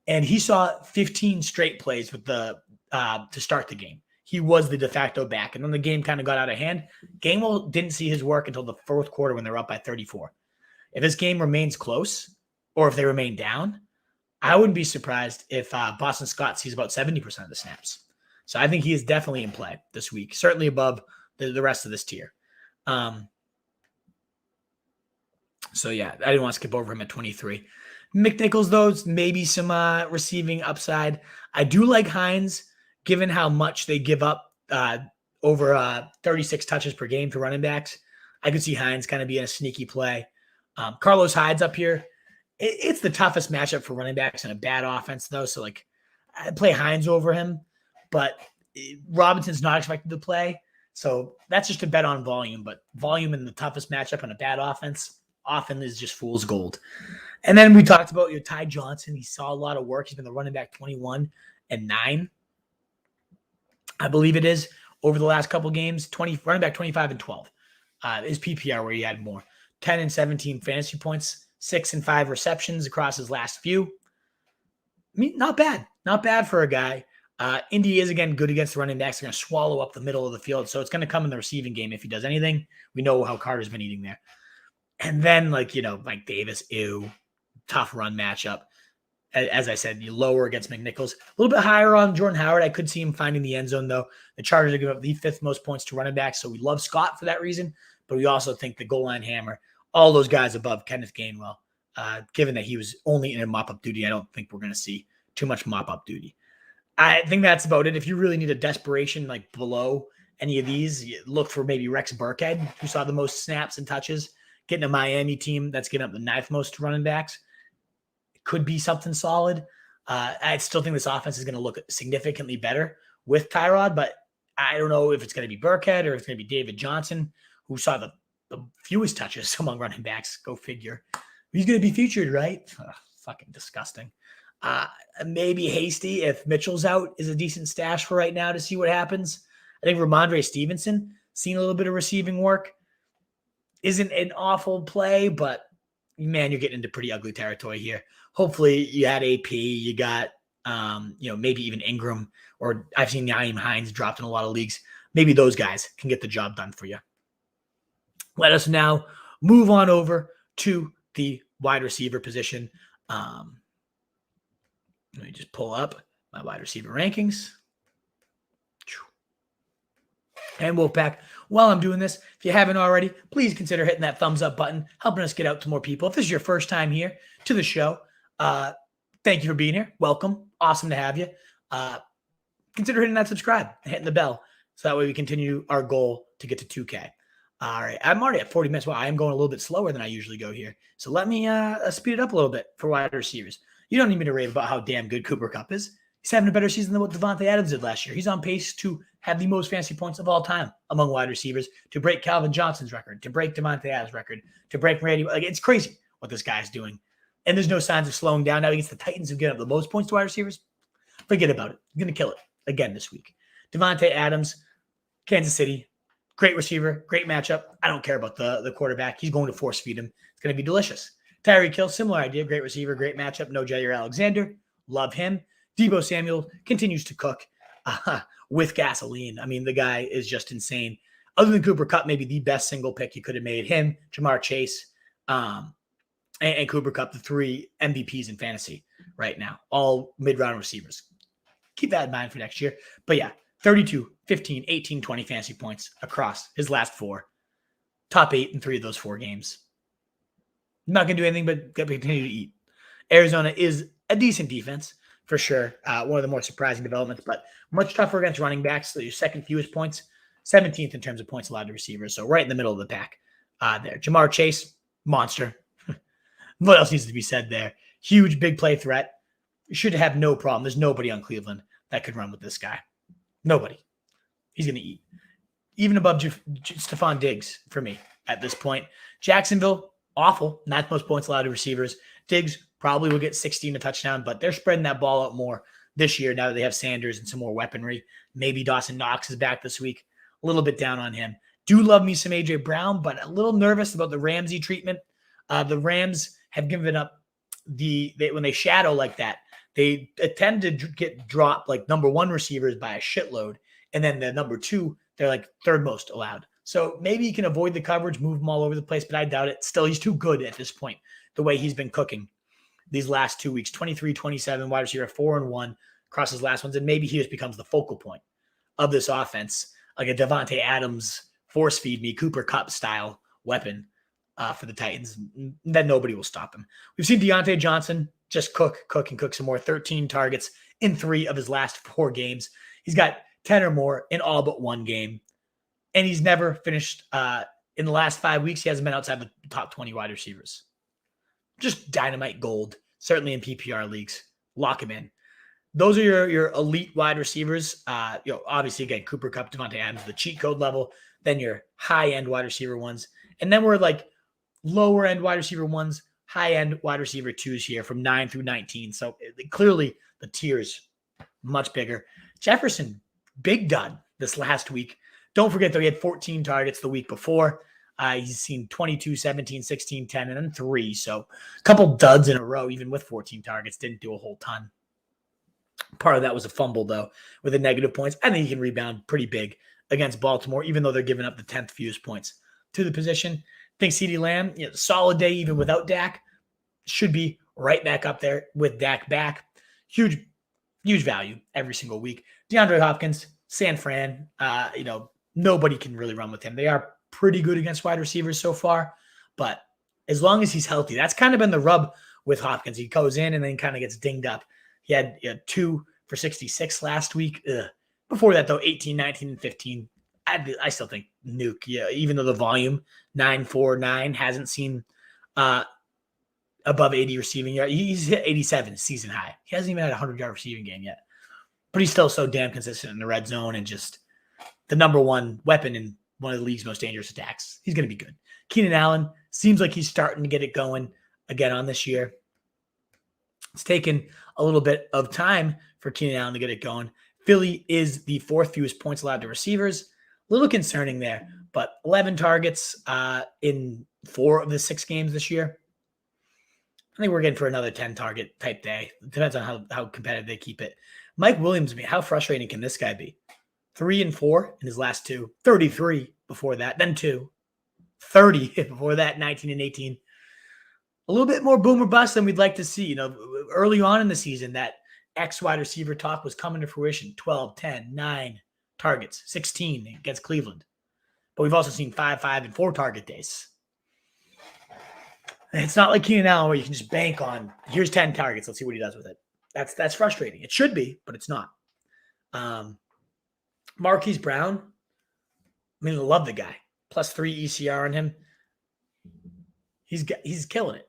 And he saw 15 straight plays with the to start the game. He was the de facto back. And when the game kind of got out of hand, Gainwell didn't see his work until the 4th quarter when they're up by 34. If this game remains close or if they remain down, I wouldn't be surprised if Boston Scott sees about 70% of the snaps. So I think he is definitely in play this week, certainly above the rest of this tier. So yeah, I didn't want to skip over him at 23. Mick Nichols, though, maybe some receiving upside. I do like Hines, given how much they give up over 36 touches per game to running backs. I could see Hines kind of being a sneaky play. Carlos Hyde's up here. It's the toughest matchup for running backs in a bad offense, though. So, I'd play Hines over him, but Robinson's not expected to play. So that's just a bet on volume. But volume in the toughest matchup in a bad offense often is just fool's gold. And then we talked about Ty Johnson. He saw a lot of work. He's been the running back 21 and 9, I believe it is, over the last couple games. Running back 25 and 12 is PPR where he had more. 10 and 17 fantasy points. 6 and 5 receptions across his last few. I mean, not bad. Not bad for a guy. Indy is, again, good against the running backs. They're going to swallow up the middle of the field. So it's going to come in the receiving game if he does anything. We know how Carter's been eating there. And then, Mike Davis, tough run matchup. As I said, you lower against Mick Nichols. A little bit higher on Jordan Howard. I could see him finding the end zone, though. The Chargers are giving up the 5th most points to running backs. So we love Scott for that reason. But we also think the goal line hammer, all those guys above Kenneth Gainwell, given that he was only in a mop-up duty, I don't think we're going to see too much mop-up duty. I think that's about it. If you really need a desperation below any of these, you look for maybe Rex Burkhead, who saw the most snaps and touches, getting a Miami team that's getting up the 9th most running backs. It could be something solid. I still think this offense is going to look significantly better with Tyrod, but I don't know if it's going to be Burkhead or if it's going to be David Johnson, who saw the fewest touches among running backs. Go figure. He's going to be featured, right? Ugh, fucking disgusting. Maybe Hasty, if Mitchell's out, is a decent stash for right now to see what happens. I think Ramondre Stevenson, seen a little bit of receiving work, isn't an awful play, but man, you're getting into pretty ugly territory here. Hopefully you had AP, you got, maybe even Ingram, or I've seen Nyheim Hines dropped in a lot of leagues. Maybe those guys can get the job done for you. Let us now move on over to the wide receiver position. Let me just pull up my wide receiver rankings. And Wolfpack, while I'm doing this, if you haven't already, please consider hitting that thumbs up button, helping us get out to more people. If this is your first time here to the show, thank you for being here. Welcome. Awesome to have you. Consider hitting that subscribe and hitting the bell so that way we continue our goal to get to 2K. All right. I'm already at 40 minutes. Wow, I am going a little bit slower than I usually go here. So let me speed it up a little bit for wide receivers. You don't need me to rave about how damn good Cooper Kupp is. He's having a better season than what Devonta Adams did last year. He's on pace to have the most fantasy points of all time among wide receivers, to break Calvin Johnson's record, to break Devonta Adams' record, to break Randy. Like, it's crazy what this guy's doing. And there's no signs of slowing down now against the Titans, who get up the most points to wide receivers. Forget about it. He's going to kill it again this week. Devonta Adams, Kansas City, great receiver, great matchup. I don't care about the quarterback. He's going to force feed him. It's going to be delicious. Tyreek Hill, similar idea. Great receiver, great matchup. No Jair Alexander. Love him. Deebo Samuel continues to cook with gasoline. I mean, the guy is just insane. Other than Cooper Kupp, maybe the best single pick you could have made. Him, Jamar Chase, and Cooper Kupp, the 3 MVPs in fantasy right now. All mid-round receivers. Keep that in mind for next year. But yeah, 32, 15, 18, 20 fantasy points across his last 4. Top 8 in 3 of those 4 games. Not going to do anything but continue to eat. Arizona is a decent defense, for sure. One of the more surprising developments, but much tougher against running backs. So your second fewest points, 17th in terms of points allowed to receivers. So right in the middle of the pack there. Jamar Chase, monster. What else needs to be said there? Huge, big play threat. Should have no problem. There's nobody on Cleveland that could run with this guy. Nobody. He's going to eat. Even above Stephon Diggs for me at this point. Jacksonville, awful. Ninth most points allowed to receivers. Diggs probably will get 16 a touchdown, but they're spreading that ball out more this year now that they have Sanders and some more weaponry. Maybe Dawson Knox is back this week. A little bit down on him. Do love me some A.J. Brown, but a little nervous about the Ramsey treatment. The Rams have given up when they shadow like that, they tend to get dropped like number 1 receivers by a shitload. And then the number 2, they're like third most allowed. So maybe he can avoid the coverage, move them all over the place, but I doubt it. Still, he's too good at this point, the way he's been cooking these last 2 weeks. 23, 27, wide receiver, 4-1 across his last ones. And maybe he just becomes the focal point of this offense, like a Devonta Adams force feed me, Cooper Kupp style weapon for the Titans. Then nobody will stop him. We've seen Dante Johnson just cook some more. 13 targets in 3 of his last 4 games. He's got 10 or more in all but 1 game. And he's never finished in the last 5 weeks. He hasn't been outside the top 20 wide receivers. Just dynamite gold, certainly in PPR leagues. Lock him in. Those are your elite wide receivers. Obviously, again, Cooper Kupp, Devonta Adams, the cheat code level. Then your high-end wide receiver ones. And then we're like lower-end wide receiver ones, high-end wide receiver 2s here from 9 through 19. So clearly the tiers much bigger. Jefferson, big dud this last week. Don't forget, though, he had 14 targets the week before. He's seen 22, 17, 16, 10, and then 3. So a couple duds in a row, even with 14 targets. Didn't do a whole ton. Part of that was a fumble, though, with the negative points. I think he can rebound pretty big against Baltimore, even though they're giving up the 10th fewest points to the position. I think CeeDee Lamb, solid day even without Dak. Should be right back up there with Dak back. Huge value every single week. DeAndre Hopkins, San Fran, nobody can really run with him. They are pretty good against wide receivers so far, but as long as he's healthy, that's kind of been the rub with Hopkins. He goes in and then kind of gets dinged up. He had 2 for 66 last week. Before that, though, 18, 19, and 15. I still think nuke. Yeah, even though the volume 9-4-9 hasn't seen above 80 receiving yard. He's hit 87 season high. He hasn't even had a 100-yard receiving game yet, but he's still so damn consistent in the red zone and just the number 1 weapon in one of the league's most dangerous attacks. He's going to be good. Keenan Allen seems like he's starting to get it going again on this year. It's taken a little bit of time for Keenan Allen to get it going. Philly is the 4th fewest points allowed to receivers. A little concerning there, but 11 targets in 4 of the 6 games this year. I think we're getting for another 10-target type day. It depends on how competitive they keep it. Mike Williams, how frustrating can this guy be? 3 and 4 in his last 2. 33 before that, then 2. 30 before that, 19 and 18. A little bit more boomer bust than we'd like to see. Early on in the season, that X wide receiver talk was coming to fruition. 12, 10, 9 targets, 16 against Cleveland. But we've also seen 5, 5, and 4 target days. And it's not like Keenan Allen where you can just bank on, here's 10 targets, let's see what he does with it. That's frustrating. It should be, but it's not. Marquise Brown, I love the guy. +3 ECR on him. He's killing it.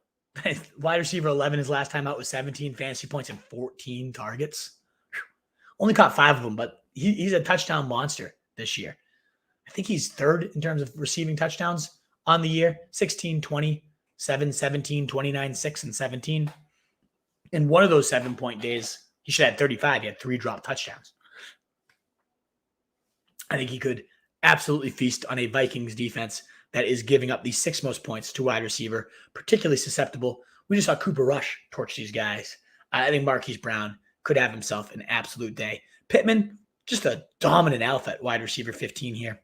Wide receiver 11, his last time out was 17 fantasy points and 14 targets. Only caught 5 of them, but he's a touchdown monster this year. I think he's third in terms of receiving touchdowns on the year. 16, 20, 7, 17, 29, 6, and 17. In one of those 7-point days, he should have had 35. He had 3 drop touchdowns. I think he could absolutely feast on a Vikings defense that is giving up the 6th most points to wide receiver, particularly susceptible. We just saw Cooper Rush torch these guys. I think Marquise Brown could have himself an absolute day. Pittman, just a dominant alpha at wide receiver 15 here,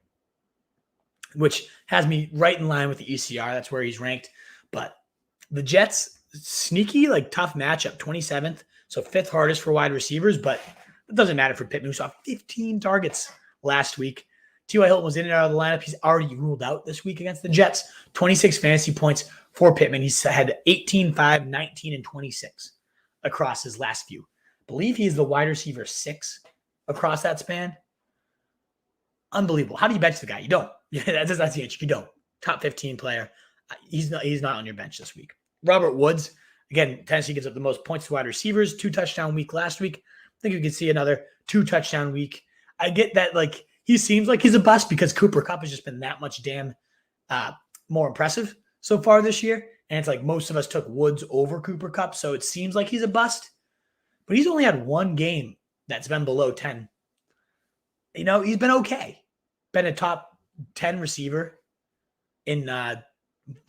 which has me right in line with the ECR. That's where he's ranked. But the Jets, sneaky, tough matchup, 27th. So 5th hardest for wide receivers, but it doesn't matter for Pittman, who saw 15 targets last week. T.Y. Hilton was in and out of the lineup. He's already ruled out this week against the Jets. 26 fantasy points for Pittman. He's had 18, 5, 19, and 26 across his last few. I believe he's the wide receiver 6 across that span. Unbelievable. How do you bench the guy? You don't. That's the answer. You don't. Top 15 player. He's not on your bench this week. Robert Woods, again, Tennessee gives up the most points to wide receivers. 2-touchdown week last week. I think we could see another 2-touchdown week. I get that, he seems like he's a bust because Cooper Kupp has just been that much damn more impressive so far this year. And it's most of us took Woods over Cooper Kupp, so it seems like he's a bust. But he's only had 1 game that's been below 10. He's been okay. Been a top 10 receiver in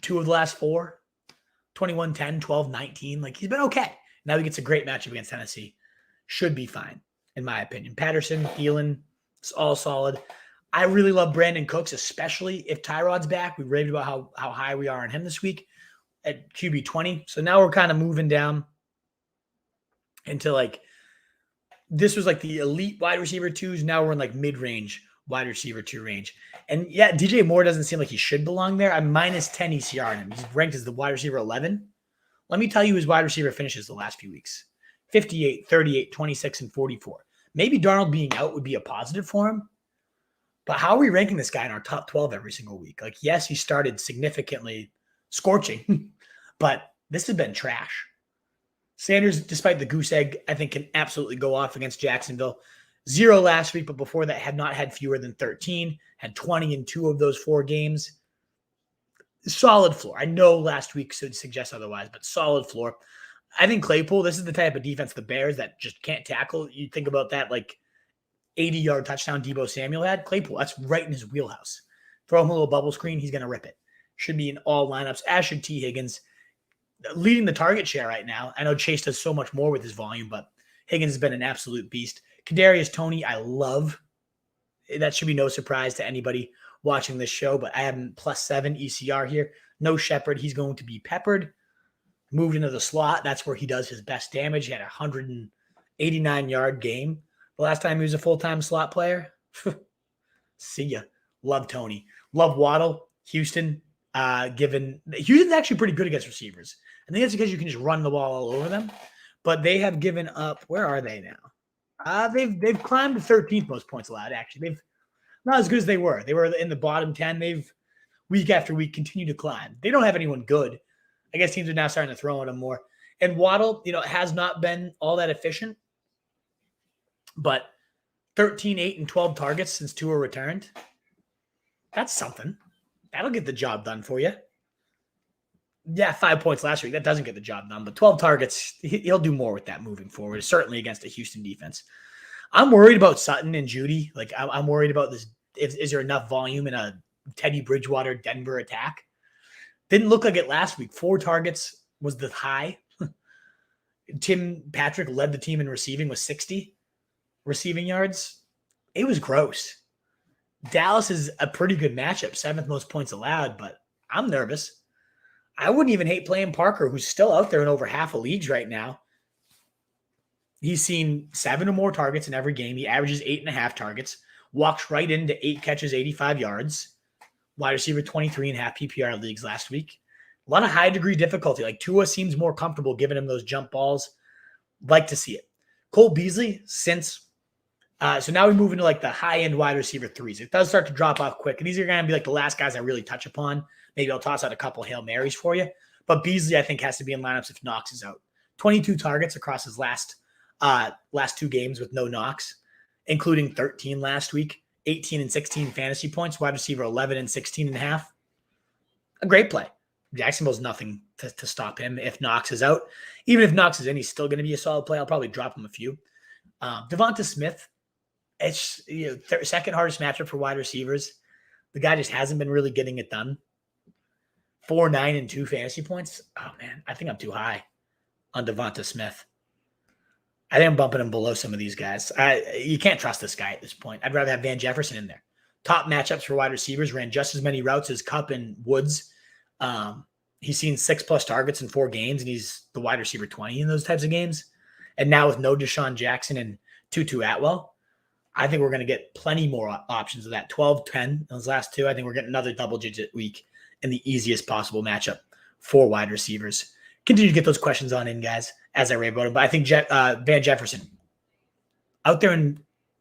2 of the last 4. 21-10, 12-19. He's been okay. Now he gets a great matchup against Tennessee. Should be fine, in my opinion. Patterson, Thielen, it's all solid. I really love Brandon Cooks, especially if Tyrod's back. We raved about how high we are on him this week at QB 20. So now we're kind of moving down into this was the elite wide receiver 2s. Now we're in mid-range wide receiver 2 range. And yeah, DJ Moore doesn't seem like he should belong there. I'm -10 ECR on him. He's ranked as the wide receiver 11. Let me tell you his wide receiver finishes the last few weeks. 58, 38, 26, and 44. Maybe Darnold being out would be a positive for him. But how are we ranking this guy in our top 12 every single week? Yes, he started significantly scorching, but this has been trash. Sanders, despite the goose egg, I think can absolutely go off against Jacksonville. 0 last week, but before that had not had fewer than 13, had 20 in 2 of those 4 games. Solid floor. I know last week should suggest otherwise, but solid floor. I think Claypool, this is the type of defense, the Bears, that just can't tackle. You think about that 80-yard touchdown Deebo Samuel had. Claypool, that's right in his wheelhouse. Throw him a little bubble screen, he's going to rip it. Should be in all lineups, as should T. Higgins. Leading the target share right now. I know Chase does so much more with his volume, but Higgins has been an absolute beast. Kadarius Toney, I love. That should be no surprise to anybody watching this show, but I have him +7 ECR here. No Shepard. He's going to be peppered. Moved into the slot. That's where he does his best damage. He had a 189-yard game the last time he was a full-time slot player. See ya. Love Toney. Love Waddle. Houston's actually pretty good against receivers. I think that's because you can just run the ball all over them. But they have given up. Where are they now? They've climbed to 13th most points allowed. Actually, they've not as good as they were. They were in the bottom 10. They've week after week continued to climb. They don't have anyone good. I guess teams are now starting to throw at him more. And Waddle, has not been all that efficient. But 13, 8, and 12 targets since Tua returned. That's something. That'll get the job done for you. Yeah, 5 points last week. That doesn't get the job done. But 12 targets, he'll do more with that moving forward, certainly against a Houston defense. I'm worried about Sutton and Judy. I'm worried about this. Is there enough volume in a Teddy Bridgewater Denver attack? Didn't look like it last week. 4 targets was the high. Tim Patrick led the team in receiving with 60 receiving yards. It was gross. Dallas is a pretty good matchup, 7th most points allowed, but I'm nervous. I wouldn't even hate playing Parker, who's still out there in over half of leagues right now. He's seen 7 or more targets in every game. He averages 8.5 targets, walks right into 8 catches, 85 yards. Wide receiver 23 in half PPR leagues last week. A lot of high degree difficulty. Like Tua seems more comfortable giving him those jump balls. Like to see it. Cole Beasley, so now we move into like the high end wide receiver threes. It does start to drop off quick. And these are going to be like the last guys I really touch upon. Maybe I'll toss out a couple Hail Marys for you. But Beasley, I think, has to be in lineups if Knox is out. 22 targets across his last 2 games with no Knox, including 13 last week, 18 and 16 fantasy points, wide receiver 11 and 16.5. A great play. Jacksonville's nothing to stop him if Knox is out. Even if Knox is in, he's still going to be a solid play. I'll probably drop him a few. Devonta Smith, it's second hardest matchup for wide receivers. The guy just hasn't been really getting it done. 4, 9, and 2 fantasy points. Oh, man, I think I'm too high on Devonta Smith. I think I'm bumping him below some of these guys. You can't trust this guy at this point. I'd rather have Van Jefferson in there. Top matchups for wide receivers, ran just as many routes as Kupp and Woods. He's seen 6+ targets in 4 games, and he's the wide receiver 20 in those types of games. And now with no Deshaun Jackson and Tutu Atwell, I think we're going to get plenty more options of that. 12, 10, those last 2. I think we're getting another double-digit week in the easiest possible matchup for wide receivers. Continue to get those questions on in, guys, as I rave about them. But I think Van Jefferson, out there in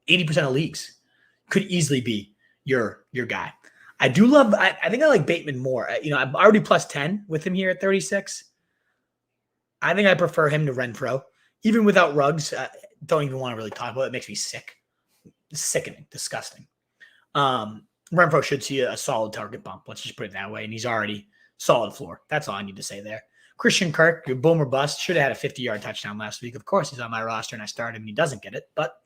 80% of leagues, could easily be your guy. I do love – I think I like Bateman more. I'm already plus 10 with him here at 36. I think I prefer him to Renfro. Even without Ruggs, don't even want to really talk about it. It makes me sick. It's sickening, disgusting. Renfro should see a solid target bump. Let's just put it that way. And he's already solid floor. That's all I need to say there. Christian Kirk, your boom or bust, should have had a 50-yard touchdown last week. Of course, he's on my roster, and I started him, and he doesn't get it. But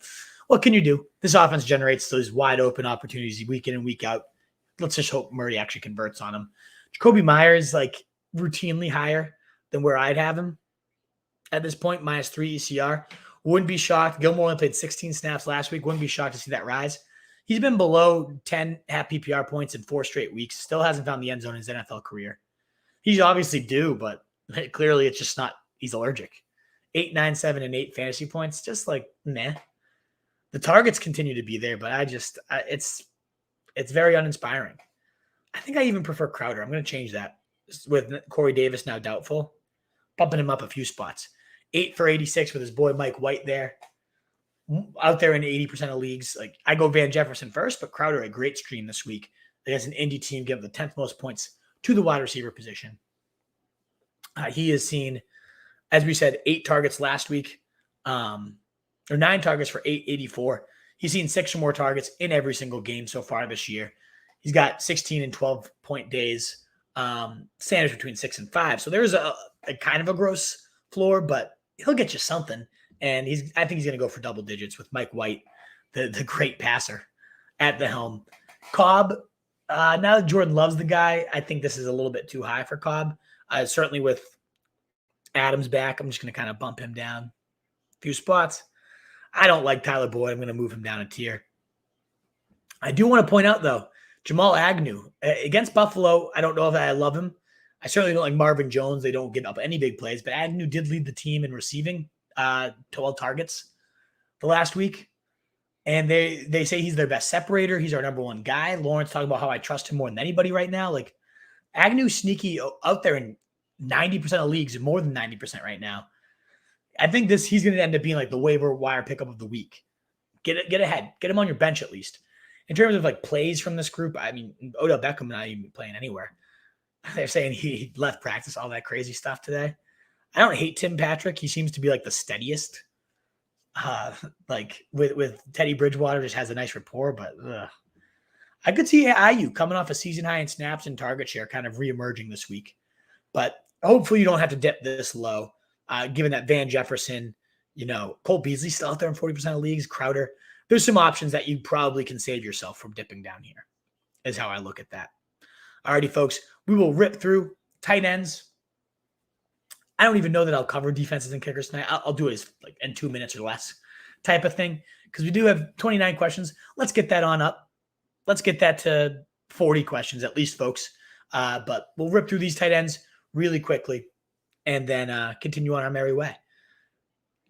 what can you do? This offense generates those wide-open opportunities week in and week out. Let's just hope Murray actually converts on him. Jacoby Myers, like, routinely higher than where I'd have him at this point, -3 ECR. Wouldn't be shocked. Gilmore only played 16 snaps last week. Wouldn't be shocked to see that rise. He's been below 10 half PPR points in 4 straight weeks. Still hasn't found the end zone in his NFL career. He's obviously due, but clearly it's just not – he's allergic. 8, 9, 7, and 8 fantasy points, just like, meh. The targets continue to be there, but it's very uninspiring. I think I even prefer Crowder. I'm going to change that with Corey Davis now doubtful. Bumping him up a few spots. 8 for 86 with his boy Mike White there. Out there in 80% of leagues. Like, I go Van Jefferson first, but Crowder a great stream this week against an Indy team, give the 10th most points to the wide receiver position. He has seen, as we said, 8 targets last week, or 9 targets for 884. He's seen 6 or more targets in every single game so far this year. He's got 16 and 12-point days, standards between 6 and 5. So there's a kind of a gross floor, but he'll get you something. And I think he's going to go for double digits with Mike White, the great passer, at the helm. Cobb, now that Jordan loves the guy, I think this is a little bit too high for Cobb. Certainly with Adams back, I'm just going to kind of bump him down a few spots. I don't like Tyler Boyd. I'm going to move him down a tier. I do want to point out, though, Jamal Agnew. Against Buffalo, I don't know if I love him. I certainly don't like Marvin Jones. They don't give up any big plays, but Agnew did lead the team in receiving 12 targets the last week. And they say he's their best separator. He's our number 1 guy. Lawrence talking about how I trust him more than anybody right now. Like, Agnew's sneaky out there in 90% of leagues, and more than 90% right now. I think he's going to end up being like the waiver wire pickup of the week. Get ahead. Get him on your bench at least. In terms of like plays from this group, I mean, Odell Beckham not even playing anywhere. They're saying he left practice, all that crazy stuff today. I don't hate Tim Patrick. He seems to be like the steadiest. Like with Teddy Bridgewater, just has a nice rapport, but I could see IU coming off a season high in snaps and target share kind of reemerging this week. But hopefully you don't have to dip this low, given that Van Jefferson, Cole Beasley still out there in 40% of leagues, Crowder. There's some options that you probably can save yourself from dipping down here, is how I look at that. Alrighty, folks, we will rip through tight ends. I don't even know that I'll cover defenses and kickers tonight. I'll do it as like in 2 minutes or less type of thing, because we do have 29 questions. Let's get that on up. Let's get that to 40 questions at least, folks. But we'll rip through these tight ends really quickly and then continue on our merry way.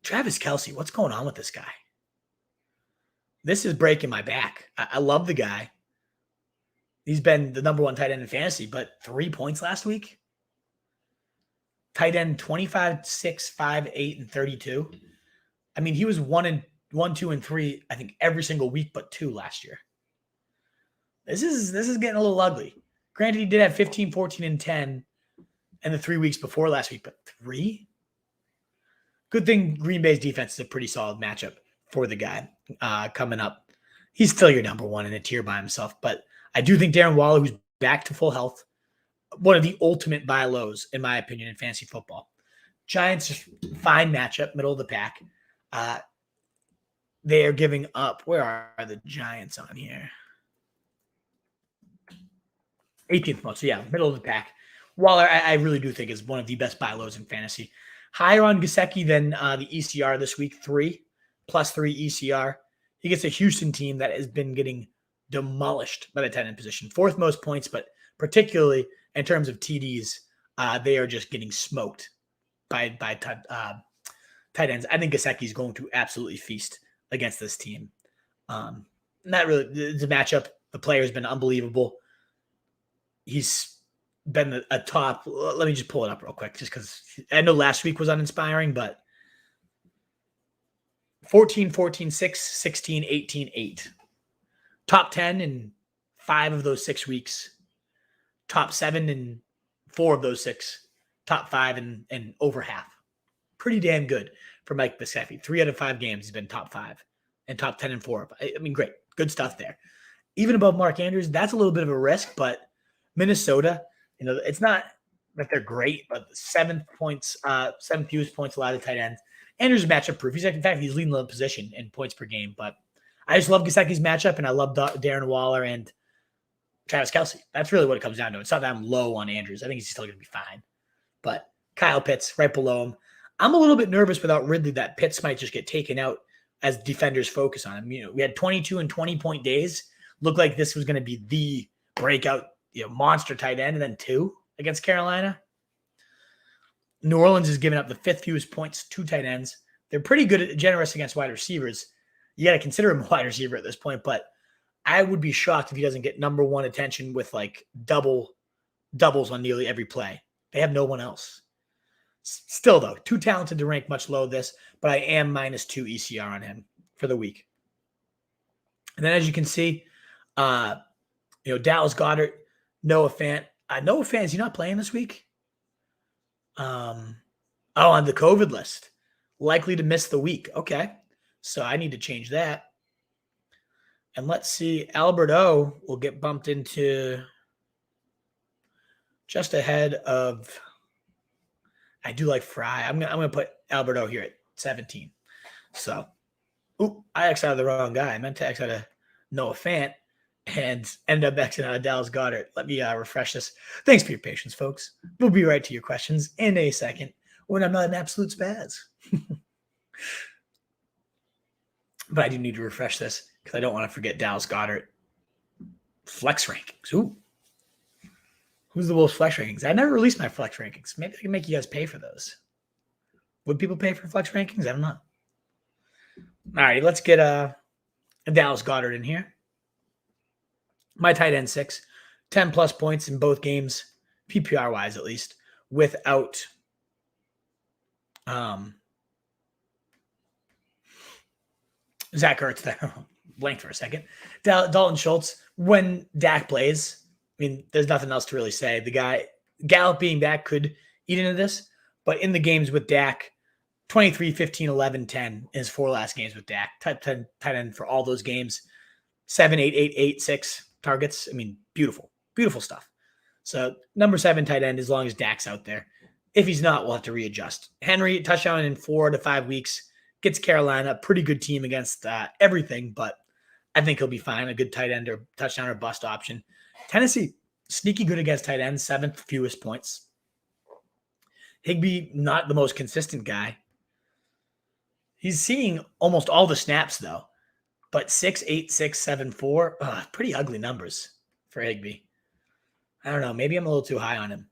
Travis Kelsey, what's going on with this guy? This is breaking my back. I love the guy. He's been the number one tight end in fantasy, but 3 points last week. Tight end 25, 6, 5, 8, and 32. I mean, he was 1, 2, and 3, I think, every single week but 2 last year. This is getting a little ugly. Granted, he did have 15, 14, and 10 in the 3 weeks before last week, but 3? Good thing Green Bay's defense is a pretty solid matchup for the guy coming up. He's still your number one in a tier by himself, but I do think Darren Waller, who's back to full health, one of the ultimate buy lows, in my opinion, in fantasy football. Giants, fine matchup, middle of the pack. They are giving up. Where are the Giants on here? 18th most. So, yeah, middle of the pack. Waller, I really do think is one of the best buy lows in fantasy. Higher on Gesicki than the ECR this week, 3, +3 ECR. He gets a Houston team that has been getting demolished by the tight end position. 4th most points, but particularly in terms of TDs, they are just getting smoked by tight ends. I think Gesicki is going to absolutely feast against this team. Not really. It's a matchup. The player has been unbelievable. He's been a top. Let me just pull it up real quick, just because I know last week was uninspiring, but 14, 14, 6, 16, 18, 8. Top 10 in 5 of those 6 weeks. Top 7 in 4 of those 6. Top 5 and over half. Pretty damn good for Mike Gesicki. 3 out of 5 games he's been top 5 and top 10 in 4. I mean, great. Good stuff there. Even above Mark Andrews, that's a little bit of a risk, but Minnesota, it's not that they're great, but 7 fewest points allowed to tight ends. Andrews is matchup proof. In fact, he's leading the position in points per game, but I just love Gesicki's matchup, and I love Darren Waller and Travis Kelsey. That's really what it comes down to. It's not that I'm low on Andrews. I think he's still going to be fine. But Kyle Pitts right below him. I'm a little bit nervous without Ridley that Pitts might just get taken out as defenders focus on him. We had 22 and 20-point days. Looked like this was going to be the breakout monster tight end, and then 2 against Carolina. New Orleans is giving up the 5th fewest points to tight ends. They're pretty generous against wide receivers. You got to consider him a wide receiver at this point, but I would be shocked if he doesn't get number one attention with like doubles on nearly every play. They have no one else. Still, though, too talented to rank much low this, but I am -2 ECR on him for the week. And then as you can see, Dallas Goddard, Noah Fant. Noah Fant, is he not playing this week? On the COVID list. Likely to miss the week. Okay. So I need to change that. And let's see, Albert O will get bumped into just ahead of, I do like Fry. I'm gonna put Albert O here at 17. So, I X out of the wrong guy. I meant to X out of Noah Fant and ended up Xing out of Dallas Goddard. Let me refresh this. Thanks for your patience, folks. We'll be right to your questions in a second when I'm not an absolute spaz. But I do need to refresh this because I don't want to forget Dallas Goddard flex rankings. Ooh. Who's the Wolves flex rankings? I never released my flex rankings. Maybe I can make you guys pay for those. Would people pay for flex rankings? I don't know. All right, let's get Dallas Goddard in here. My tight end 6, 10 plus points in both games, PPR wise at least, without Zach Ertz there. Blanked for a second. Dalton Schultz, when Dak plays, I mean, there's nothing else to really say. The guy, Gallup being back could eat into this, but in the games with Dak, 23, 15, 11, 10 in his 4 last games with Dak. Tight end for all those games. 7, 8, 8, 8, 6 targets. I mean, beautiful. Beautiful stuff. So number 7 tight end as long as Dak's out there. If he's not, we'll have to readjust. Henry, touchdown in 4 to 5 weeks. Gets Carolina, pretty good team against everything, but I think he'll be fine. A good tight end or touchdown or bust option. Tennessee, sneaky good against tight ends, 7th fewest points. Higbee, not the most consistent guy. He's seeing almost all the snaps, though. But 6, 8, 6, 7, 4, pretty ugly numbers for Higbee. I don't know. Maybe I'm a little too high on him.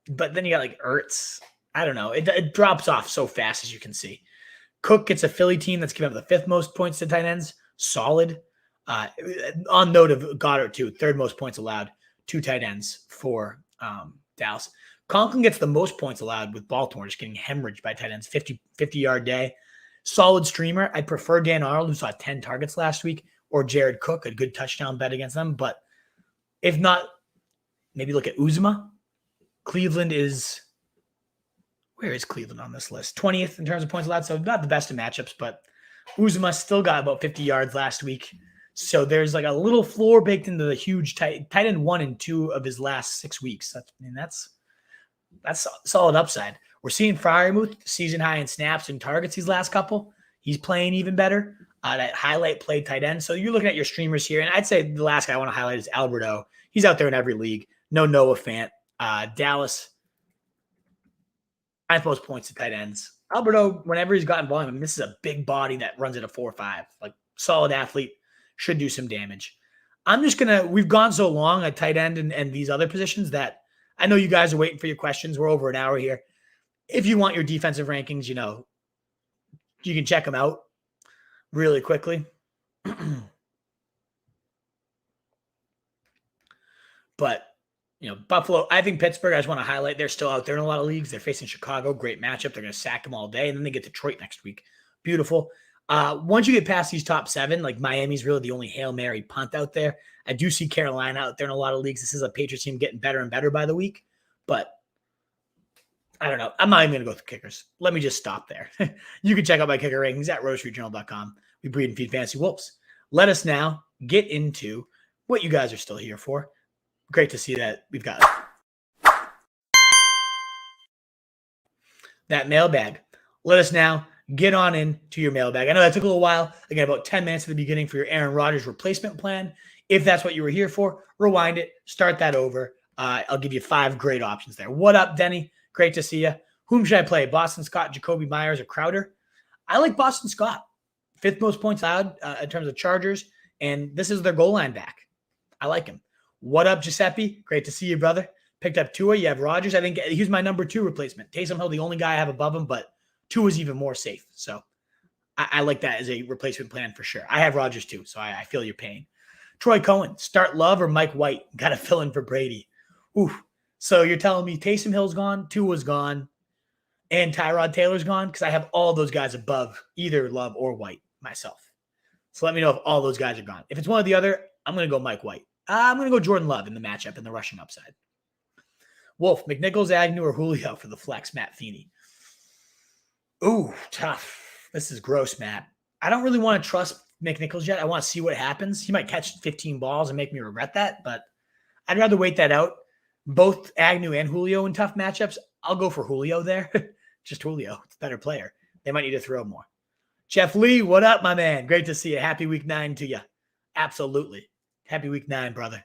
But then you got like Ertz. I don't know. It drops off so fast, as you can see. Cook gets a Philly team that's giving up the 5th most points to tight ends. Solid. On note of Goddard, too. 3rd most points allowed. 2 tight ends for Dallas. Conklin gets the most points allowed with Baltimore, just getting hemorrhaged by tight ends. 50-yard day. Solid streamer. I'd prefer Dan Arnold, who saw 10 targets last week, or Jared Cook, a good touchdown bet against them. But if not, maybe look at Uzma. Cleveland is – where is Cleveland on this list? 20th in terms of points allowed, so not the best of matchups, but Uzma still got about 50 yards last week. So there's like a little floor baked into the huge tight end 1 and 2 of his last 6 weeks. That's solid upside. We're seeing Freiermuth season high in snaps and targets these last couple. He's playing even better. That highlight play tight end. So you're looking at your streamers here, and I'd say the last guy I want to highlight is Alberto. He's out there in every league. No Noah Fant. Dallas, 9th most points to tight ends. Alberto, whenever he's gotten volume, I mean, this is a big body that runs at a 4.5. Like, solid athlete, should do some damage. We've gone so long at tight end and these other positions that I know you guys are waiting for your questions. We're over an hour here. If you want your defensive rankings, you can check them out really quickly. But, Buffalo, I think Pittsburgh, I just want to highlight, they're still out there in a lot of leagues. They're facing Chicago, great matchup. They're going to sack them all day, and then they get Detroit next week. Beautiful. Once you get past these top 7, like Miami's really the only Hail Mary punt out there. I do see Carolina out there in a lot of leagues. This is a Patriots team getting better and better by the week, but I don't know. I'm not even going to go through kickers. Let me just stop there. You can check out my kicker rankings at rotostreetjournal.com. We breed and feed fantasy wolves. Let us now get into what you guys are still here for. Great to see that we've got that mailbag. Let us now get on into your mailbag. I know that took a little while. Again, about 10 minutes at the beginning for your Aaron Rodgers replacement plan. If that's what you were here for, rewind it, start that over. I'll give you 5 great options there. What up, Denny? Great to see you. Whom should I play? Boston Scott, Jacoby Myers, or Crowder? I like Boston Scott. 5th most points allowed in terms of Chargers, and this is their goal line back. I like him. What up, Giuseppe? Great to see you, brother. Picked up Tua. You have Rodgers. I think he's my number 2 replacement. Taysom Hill, the only guy I have above him, but Tua is even more safe. So I like that as a replacement plan for sure. I have Rodgers too, so I feel your pain. Troy Cohen, start Love or Mike White? Got to fill in for Brady. Ooh. So you're telling me Taysom Hill's gone, Tua's gone, and Tyrod Taylor's gone? Because I have all those guys above either Love or White myself. So let me know if all those guys are gone. If it's one or the other, I'm going to go Mike White. I'm going to go Jordan Love in the matchup in the rushing upside. Wolf, Mick Nichols, Agnew, or Julio for the flex, Matt Feeney. Ooh, tough. This is gross, Matt. I don't really want to trust Mick Nichols yet. I want to see what happens. He might catch 15 balls and make me regret that, but I'd rather wait that out. Both Agnew and Julio in tough matchups. I'll go for Julio there. Just Julio. It's a better player. They might need to throw more. Jeff Lee, what up, my man? Great to see you. Happy week 9 to you. Absolutely. Happy week 9, brother.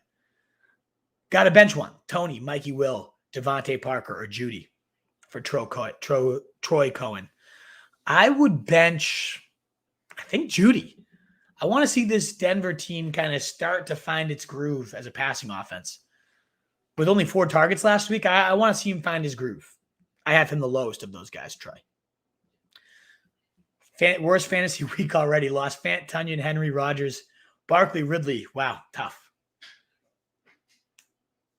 Got to bench one. Tony, Mikey Will, Devontae Parker, or Judy for Troy Cohen. I would bench, I think, Judy. I want to see this Denver team kind of start to find its groove as a passing offense. With only 4 targets last week, I want to see him find his groove. I have him the lowest of those guys, Troy. Worst fantasy week already. Lost Fant, Tunyon, Henry, Rodgers, Barkley, Ridley. Wow, tough.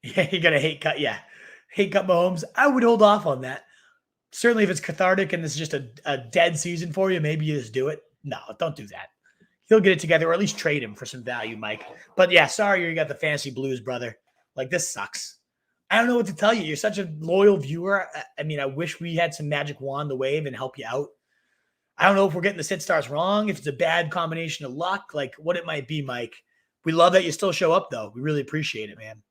Yeah, you got to hate cut. Yeah, hate cut Mahomes. I would hold off on that. Certainly if it's cathartic and this is just a dead season for you, maybe you just do it. No, don't do that. He'll get it together, or at least trade him for some value, Mike. But yeah, sorry you got the fantasy blues, brother. Like, this sucks. I don't know what to tell you. You're such a loyal viewer. I mean, I wish we had some magic wand to wave and help you out. I don't know if we're getting the sit stars wrong, if it's a bad combination of luck, like what it might be, Mike. We love that you still show up, though. We really appreciate it, man.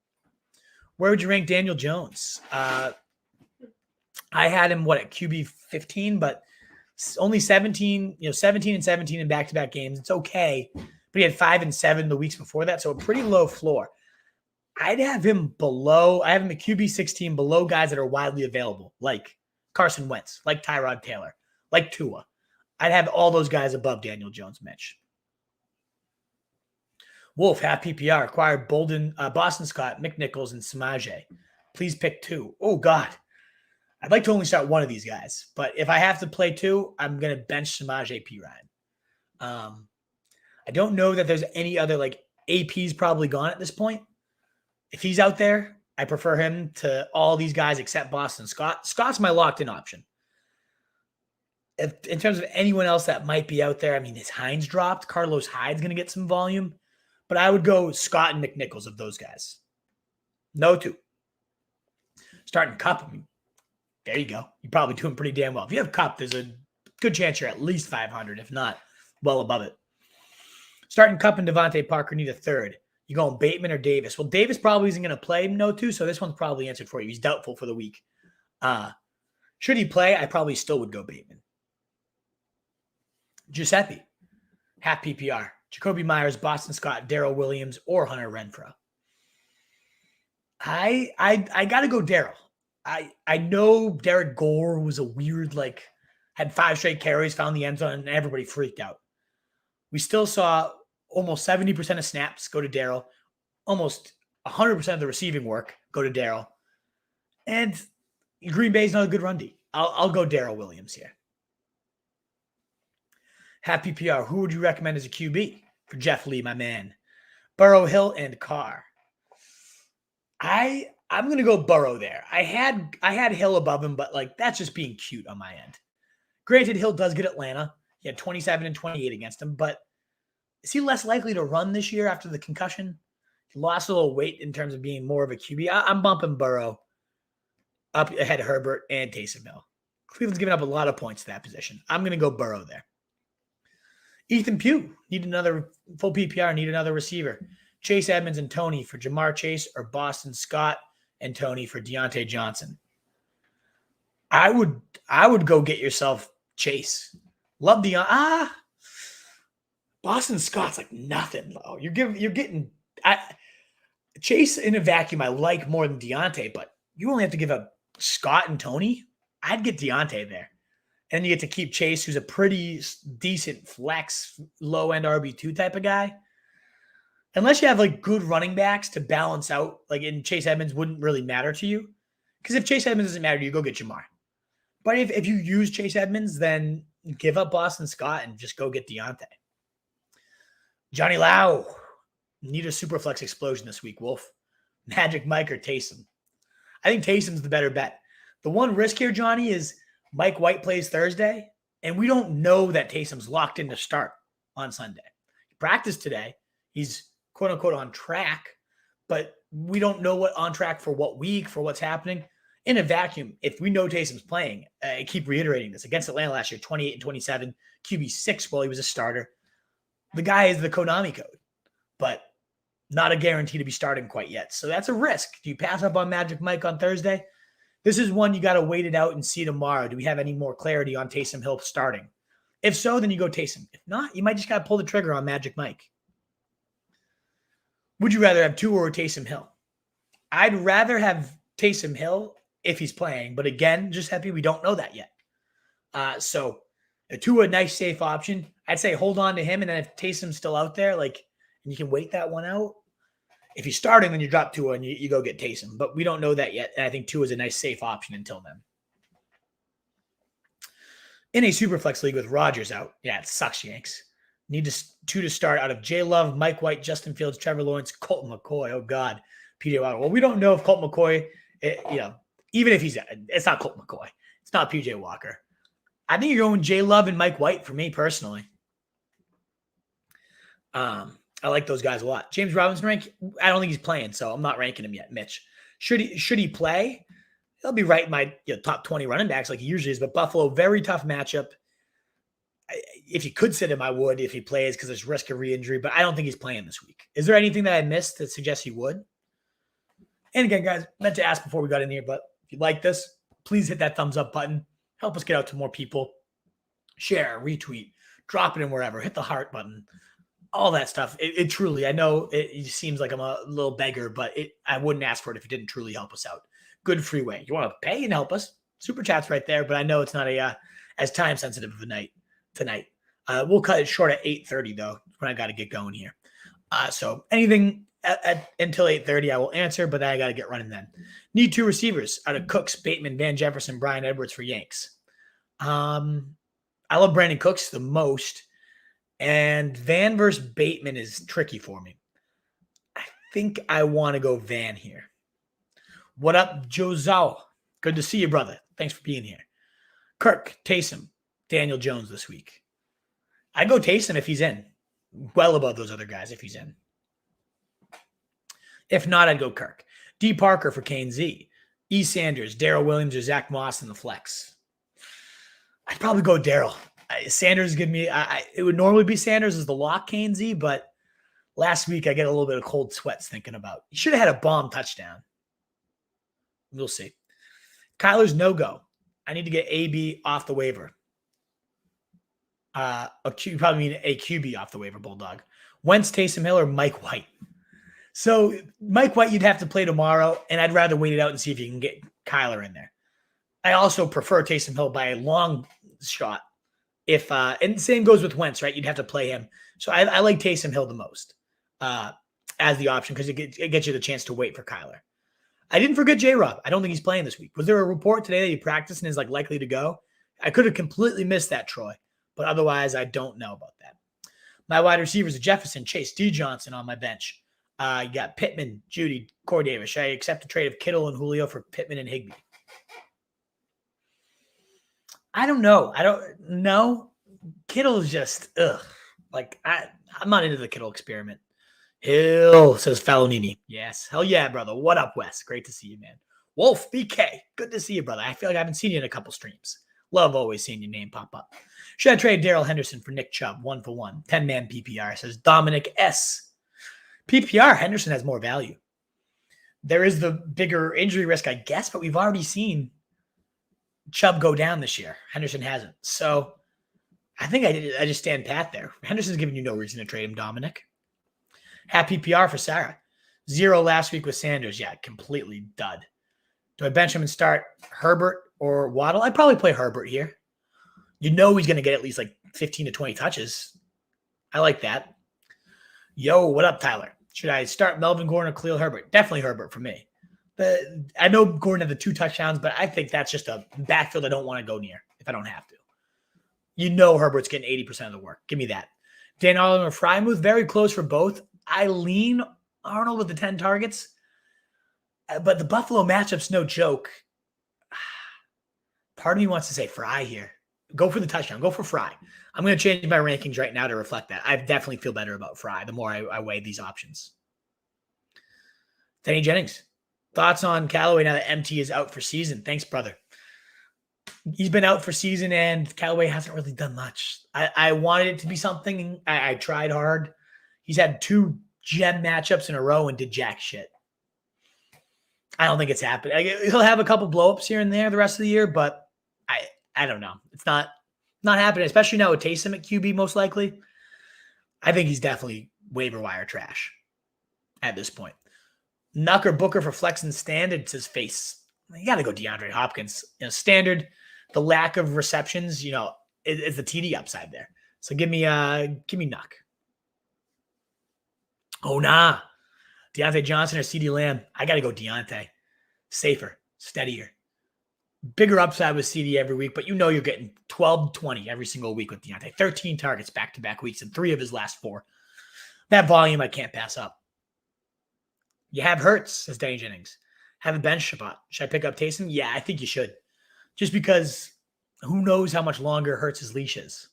Where would you rank Daniel Jones? I had him, at QB 15, but only 17, 17 and 17 in back-to-back games. It's okay. But he had 5 and 7 the weeks before that, so a pretty low floor. I'd have him below. I have him at QB 16 below guys that are widely available, like Carson Wentz, like Tyrod Taylor, like Tua. I'd have all those guys above Daniel Jones, Mitch. Wolf, half PPR, acquired Boston Scott, Mick Nichols, and Samaje. Please pick 2. Oh, God. I'd like to only start one of these guys, but if I have to play 2, I'm going to bench Samaje P. Ryan. I don't know that there's any other, AP's probably gone at this point. If he's out there, I prefer him to all these guys except Boston Scott. Scott's my locked-in option. In terms of anyone else that might be out there, his Hines dropped. Carlos Hyde's going to get some volume. But I would go Scott and McNichols of those guys. No 2. Starting Cup, there you go. You're probably doing pretty damn well. If you have Cup, there's a good chance you're at least 500, if not well above it. Starting Cup and Devontae Parker need a third. You going Bateman or Davis? Well, Davis probably isn't going to play no 2, so this one's probably answered for you. He's doubtful for the week. Should he play, I probably still would go Bateman. Giuseppe, half PPR. Jacoby Myers, Boston Scott, Darrell Williams, or Hunter Renfrow. I got to go Darrell. I know Derek Gore was a weird, had 5 straight carries, found the end zone, and everybody freaked out. We still saw almost 70% of snaps go to Darrell, almost 100% of the receiving work go to Darrell. And Green Bay's not a good run D. I'll go Darrell Williams here. Half PPR, who would you recommend as a QB? For Jeff Lee, my man. Burrow, Hill, and Carr. I'm going to go Burrow there. I had Hill above him, but that's just being cute on my end. Granted, Hill does get Atlanta. He had 27 and 28 against him, but is he less likely to run this year after the concussion? He lost a little weight in terms of being more of a QB. I'm bumping Burrow up ahead of Herbert and Taysom Hill. Cleveland's giving up a lot of points to that position. I'm going to go Burrow there. Ethan Pugh, need another full PPR, need another receiver. Chase Edmonds and Tony for Jamar Chase, or Boston Scott and Tony for Dante Johnson. I would go get yourself Chase. Love Boston Scott's nothing though. You're getting Chase in a vacuum. I like more than Dante, but you only have to give up Scott and Tony. I'd get Dante there. And you get to keep Chase, who's a pretty decent flex, low-end RB2 type of guy. Unless you have good running backs to balance out, in Chase Edmonds wouldn't really matter to you. Because if Chase Edmonds doesn't matter to you, go get Jamar. But if you use Chase Edmonds, then give up Boston Scott and just go get Dante. Johnny Lau, need a super flex explosion this week, Wolf. Magic Mike or Taysom? I think Taysom's the better bet. The one risk here, Johnny, is Mike White plays Thursday, and we don't know that Taysom's locked in to start on Sunday. He practiced today. He's quote-unquote on track, but we don't know what on track for what week, for what's happening. In a vacuum, if we know Taysom's playing, I keep reiterating this, against Atlanta last year, 28 and 27, QB6 while he was a starter. The guy is the Konami code, but not a guarantee to be starting quite yet. So that's a risk. Do you pass up on Magic Mike on Thursday? This is one you got to wait it out and see tomorrow. Do we have any more clarity on Taysom Hill starting? If so, then you go Taysom. If not, you might just got to pull the trigger on Magic Mike. Would you rather have Tua or Taysom Hill? I'd rather have Taysom Hill if he's playing, but again, just happy we don't know that yet. So Tua, a nice safe option. I'd say hold on to him, and then if Taysom's still out there, and you can wait that one out. If he's starting, then you drop Tua and you go get Taysom. But we don't know that yet. And I think Tua is a nice, safe option until then. In a Superflex league with Rodgers out. Yeah, it sucks, Yanks. Need 2 to start out of Jay Love, Mike White, Justin Fields, Trevor Lawrence, Colt McCoy. Oh, God. PJ Walker. Well, we don't know if Colt McCoy, even if it's not Colt McCoy. It's not PJ Walker. I think you're going Jay Love and Mike White for me personally. I like those guys a lot. James Robinson rank, I don't think he's playing, so I'm not ranking him yet, Mitch. Should he play? He'll be right in my top 20 running backs like he usually is, but Buffalo, very tough matchup. If you could sit him, I would if he plays because there's risk of re-injury, but I don't think he's playing this week. Is there anything that I missed that suggests he would? And again, guys, meant to ask before we got in here, but if you like this, please hit that thumbs up button. Help us get out to more people. Share, retweet, drop it in wherever. Hit the heart button. All that stuff. It truly, I know it seems like I'm a little beggar, but I wouldn't ask for it if it didn't truly help us out. Good free way. You want to pay and help us? Super chat's right there, but I know it's not as time sensitive of a night tonight. We'll cut it short at 8:30 though, when I got to get going here. So anything until 8:30, I will answer, but I got to get running then. Need 2 receivers out of Cooks, Bateman, Van Jefferson, Brian Edwards for Yanks. I love Brandon Cooks the most, and Van versus Bateman is tricky for me. I think I want to go Van here. What up, Josao? Good to see you, brother. Thanks for being here. Kirk, Taysom, Daniel Jones this week. I'd go Taysom if he's in. Well above those other guys if he's in. If not, I'd go Kirk. D. Parker for Kane Z. E. Sanders, Darrell Williams, or Zach Moss in the flex. I'd probably go Darrell. Sanders give me, it would normally be Sanders as the lock, Kane Z, but last week I get a little bit of cold sweats thinking about. He should have had a bomb touchdown. We'll see. Kyler's no-go. I need to get AB off the waiver. You probably mean a QB off the waiver, Bulldog. Wentz, Taysom Hill, or Mike White. So Mike White you'd have to play tomorrow, and I'd rather wait it out and see if you can get Kyler in there. I also prefer Taysom Hill by a long shot. And the same goes with Wentz, right? You'd have to play him. So I like Taysom Hill the most as the option because it gets you the chance to wait for Kyler. I didn't forget J-Rob. I don't think he's playing this week. Was there a report today that he practiced and is likely to go? I could have completely missed that, Troy. But otherwise, I don't know about that. My wide receivers are Jefferson, Chase, D. Johnson on my bench. You got Pittman, Judy, Corey Davis. Should I accept a trade of Kittle and Julio for Pittman and Higbee? I don't know. I don't know. Kittle is just, I'm not into the Kittle experiment. Hill, says Falonini. Yes. Hell yeah, brother. What up, Wes? Great to see you, man. Wolf, BK. Good to see you, brother. I feel like I haven't seen you in a couple streams. Love always seeing your name pop up. Should I trade Darrell Henderson for Nick Chubb? 1-for-1. 10-man PPR, says Dominic S. PPR, Henderson has more value. There is the bigger injury risk, I guess, but we've already seen Chubb go down this year. Henderson hasn't. So I think I just stand pat there. Henderson's giving you no reason to trade him, Dominic. Half-PPR for Sarah. 0 last week with Sanders. Yeah, completely dud. Do I bench him and start Herbert or Waddle? I'd probably play Herbert here. You know he's going to get at least 15 to 20 touches. I like that. Yo, what up, Tyler? Should I start Melvin Gordon or Khalil Herbert? Definitely Herbert for me. I know Gordon had the 2 touchdowns, but I think that's just a backfield I don't want to go near if I don't have to. You know Herbert's getting 80% of the work. Give me that. Dan Arlen or Frymouth, very close for both. I lean Arnold with the 10 targets, but the Buffalo matchup's no joke. Part of me wants to say Fry here. Go for the touchdown. Go for Fry. I'm going to change my rankings right now to reflect that. I definitely feel better about Fry the more I weigh these options. Danny Jennings, thoughts on Callaway now that MT is out for season? Thanks, brother. He's been out for season, and Callaway hasn't really done much. I wanted it to be something. I tried hard. He's had 2 gem matchups in a row and did jack shit. I don't think it's happened. He'll have a couple blowups here and there the rest of the year, but I don't know. It's not happening, especially now with Taysom at QB most likely. I think he's definitely waiver wire trash at this point. Nucker Booker for flex and standard, says Face. You got to go DeAndre Hopkins. Standard, the lack of receptions, is the TD upside there. So give me Nuck. Oh, nah. Deontay Johnson or CeeDee Lamb. I got to go Deontay. Safer, steadier. Bigger upside with CD every week, but you're getting 12, 20 every single week with Deontay. 13 targets back-to-back weeks and 3 of his last 4. That volume I can't pass up. You have Hurts, says Danny Jennings. Have a bench spot. Should I pick up Taysom? Yeah, I think you should. Just because who knows how much longer Hurts' leash is.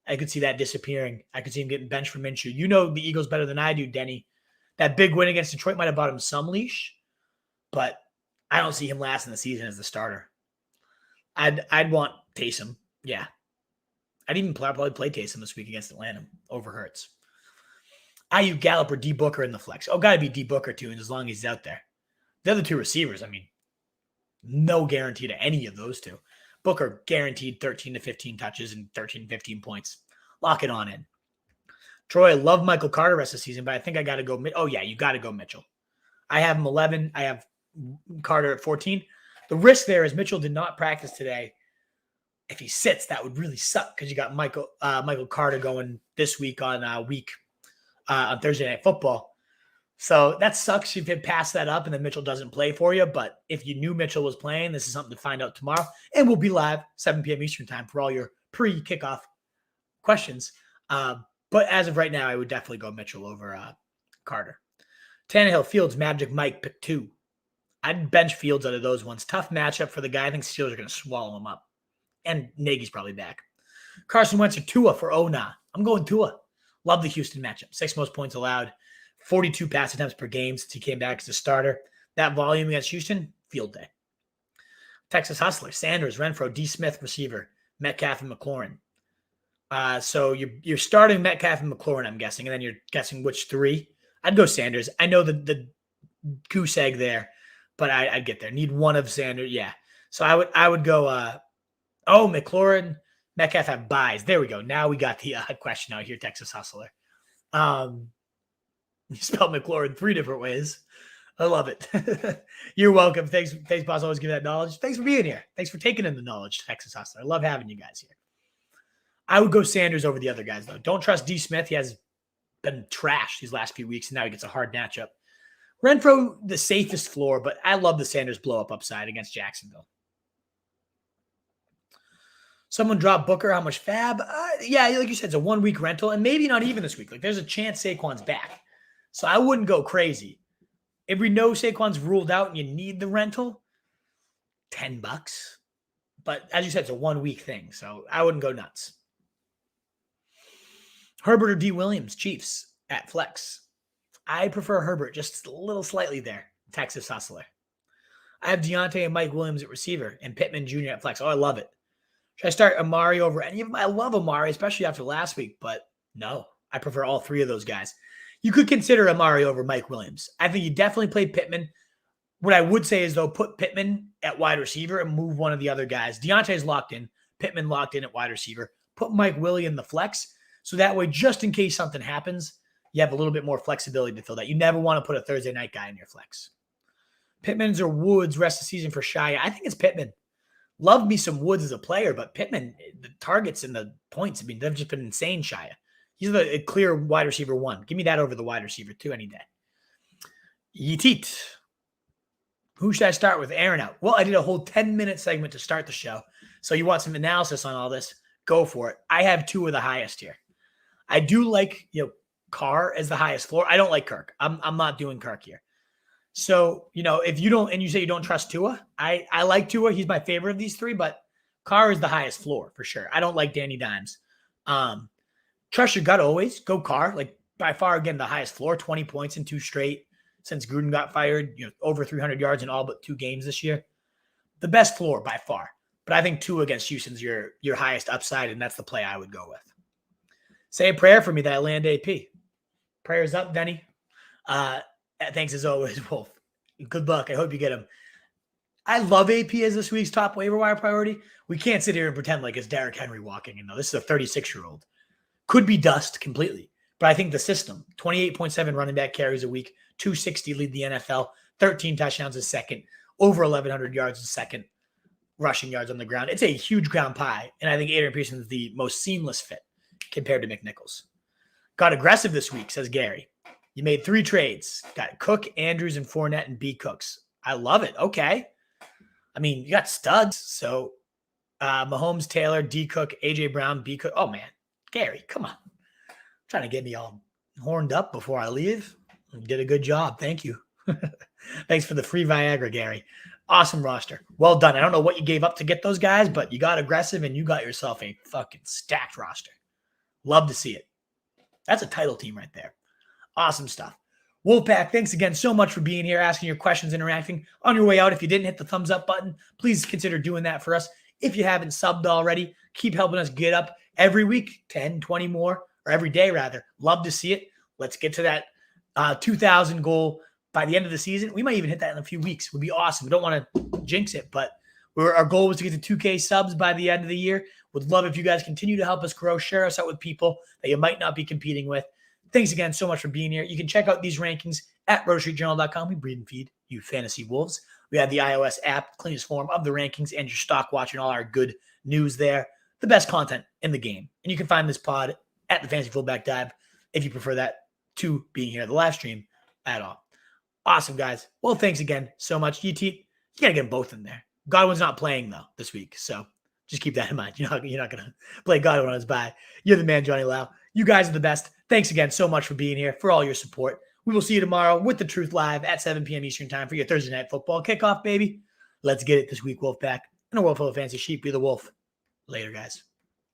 I could see that disappearing. I could see him getting benched for Minshew. You know the Eagles better than I do, Denny. That big win against Detroit might have bought him some leash, but I don't see him lasting the season as the starter. I'd want Taysom. Yeah. I'd even probably play Taysom this week against Atlanta over Hurts. Ayuk, Gallup, or D. Booker in the flex. Oh, got to be D. Booker too, and as long as he's out there. The other 2 receivers, no guarantee to any of those 2. Booker guaranteed 13 to 15 touches and 13 to 15 points. Lock it on in. Troy, I love Michael Carter rest of the season, but I think I got to go. Oh, yeah, you got to go Mitchell. I have him 11. I have Carter at 14. The risk there is Mitchell did not practice today. If he sits, that would really suck because you got Michael Carter going this week on week on Thursday Night Football. So that sucks if you pass that up and then Mitchell doesn't play for you. But if you knew Mitchell was playing, this is something to find out tomorrow. And we'll be live 7 p.m. Eastern time for all your pre-kickoff questions. But as of right now, I would definitely go Mitchell over Carter. Tannehill, Fields, Magic, Mike, pick 2. I'd bench Fields out of those ones. Tough matchup for the guy. I think Steelers are going to swallow him up. And Nagy's probably back. Carson Wentz or Tua for Ona. I'm going Tua. Love the Houston matchup. 6 most points allowed. 42 pass attempts per game since he came back as a starter. That volume against Houston, field day. Texas Hustler, Sanders, Renfro, D. Smith, receiver, Metcalf, and McLaurin. So you're starting Metcalf and McLaurin, I'm guessing, and then you're guessing which 3. I'd go Sanders. I know the goose egg there, but I'd get there. Need one of Sanders, yeah. So I would go. McLaurin, Metcalf have buys. There we go. Now we got the question out here, Texas Hustler. You spelled McLaurin 3 different ways. I love it. You're welcome. Thanks, boss. Always give that knowledge. Thanks for being here. Thanks for taking in the knowledge, Texas Hustler. I love having you guys here. I would go Sanders over the other guys, though. Don't trust D. Smith. He has been trashed these last few weeks, and now he gets a hard matchup. Renfro, the safest floor, but I love the Sanders blow-up upside against Jacksonville. Someone dropped Booker. How much fab? Yeah, like you said, it's a 1-week rental, and maybe not even this week. Like, there's a chance Saquon's back. So I wouldn't go crazy. If we know Saquon's ruled out and you need the rental, $10. But as you said, it's a 1-week thing, so I wouldn't go nuts. Herbert or D. Williams, Chiefs at flex. I prefer Herbert just a little slightly there, Texas Hustler. I have Deontay and Mike Williams at receiver and Pittman Jr. at flex. Oh, I love it. Should I start Amari over any of them? I love Amari, especially after last week, but no, I prefer all 3 of those guys. You could consider Amari over Mike Williams. I think you definitely play Pittman. What I would say is, though, put Pittman at wide receiver and move one of the other guys. Deontay's locked in. Pittman locked in at wide receiver. Put Mike Willie in the flex. So that way, just in case something happens, you have a little bit more flexibility to fill that. You never want to put a Thursday night guy in your flex. Pittman's or Woods rest of the season for Shia. I think it's Pittman. Love me some Woods as a player, but Pittman, the targets and the points, I mean, they've just been insane, Shia. He's a clear wide receiver 1. Give me that over the wide receiver 2 any day. Yeet. Who should I start with? Aaron out. Well, I did a whole 10-minute segment to start the show. So you want some analysis on all this? Go for it. I have 2 of the highest here. I do like, Carr as the highest floor. I don't like Kirk. I'm not doing Kirk here. So, if you don't, and you say you don't trust Tua, I like Tua. He's my favorite of these 3, but Carr is the highest floor for sure. I don't like Danny Dimes. Trust your gut always. Go Carr. Like, by far, again, the highest floor, 20 points in 2 straight since Gruden got fired, over 300 yards in all but 2 games this year. The best floor by far. But I think 2 against Houston's your highest upside, and that's the play I would go with. Say a prayer for me that I land AP. Prayers up, Denny. Thanks as always, Wolf. Good luck. I hope you get him. I love AP as this week's top waiver wire priority. We can't sit here and pretend like it's Derrick Henry walking in, though. This is a 36-year-old. Could be dust completely. But I think the system, 28.7 running back carries a week, 260 lead the NFL, 13 touchdowns a second, over 1,100 yards a second, rushing yards on the ground. It's a huge ground pie, and I think Adrian Peterson is the most seamless fit compared to Mick Nichols. Got aggressive this week, says Gary. You made 3 trades. Got Cook, Andrews, and Fournette and B. Cooks. I love it. Okay. I mean, you got studs. So Mahomes, Taylor, D. Cook, A.J. Brown, B. Cook. Oh, man. Gary, come on. Trying to get me all horned up before I leave. You did a good job. Thank you. Thanks for the free Viagra, Gary. Awesome roster. Well done. I don't know what you gave up to get those guys, but you got aggressive and you got yourself a fucking stacked roster. Love to see it. That's a title team right there. Awesome stuff. Wolfpack, thanks again so much for being here, asking your questions, interacting. On your way out, if you didn't hit the thumbs up button, please consider doing that for us. If you haven't subbed already, keep helping us get up every week, 10, 20 more, or every day rather. Love to see it. Let's get to that 2,000 goal by the end of the season. We might even hit that in a few weeks. It would be awesome. We don't want to jinx it, but our goal was to get to 2K subs by the end of the year. Would love if you guys continue to help us grow. Share us out with people that you might not be competing with. Thanks again so much for being here. You can check out these rankings at rotostreetjournal.com. We breed and feed you fantasy wolves. We have the iOS app, cleanest form of the rankings, and your stock watch and all our good news there. The best content in the game. And you can find this pod at the Fantasy Fullback Dive if you prefer that to being here at the live stream at all. Awesome, guys. Well, thanks again so much. You got to get them both in there. Godwin's not playing, though, this week. So just keep that in mind. You're not going to play Goddard on his bye. You're the man, Johnny Lau. You guys are the best. Thanks again so much for being here, for all your support. We will see you tomorrow with The Truth Live at 7 p.m. Eastern time for your Thursday Night Football kickoff, baby. Let's get it this week, Wolfpack. In a world full of fancy sheep, be the wolf. Later, guys.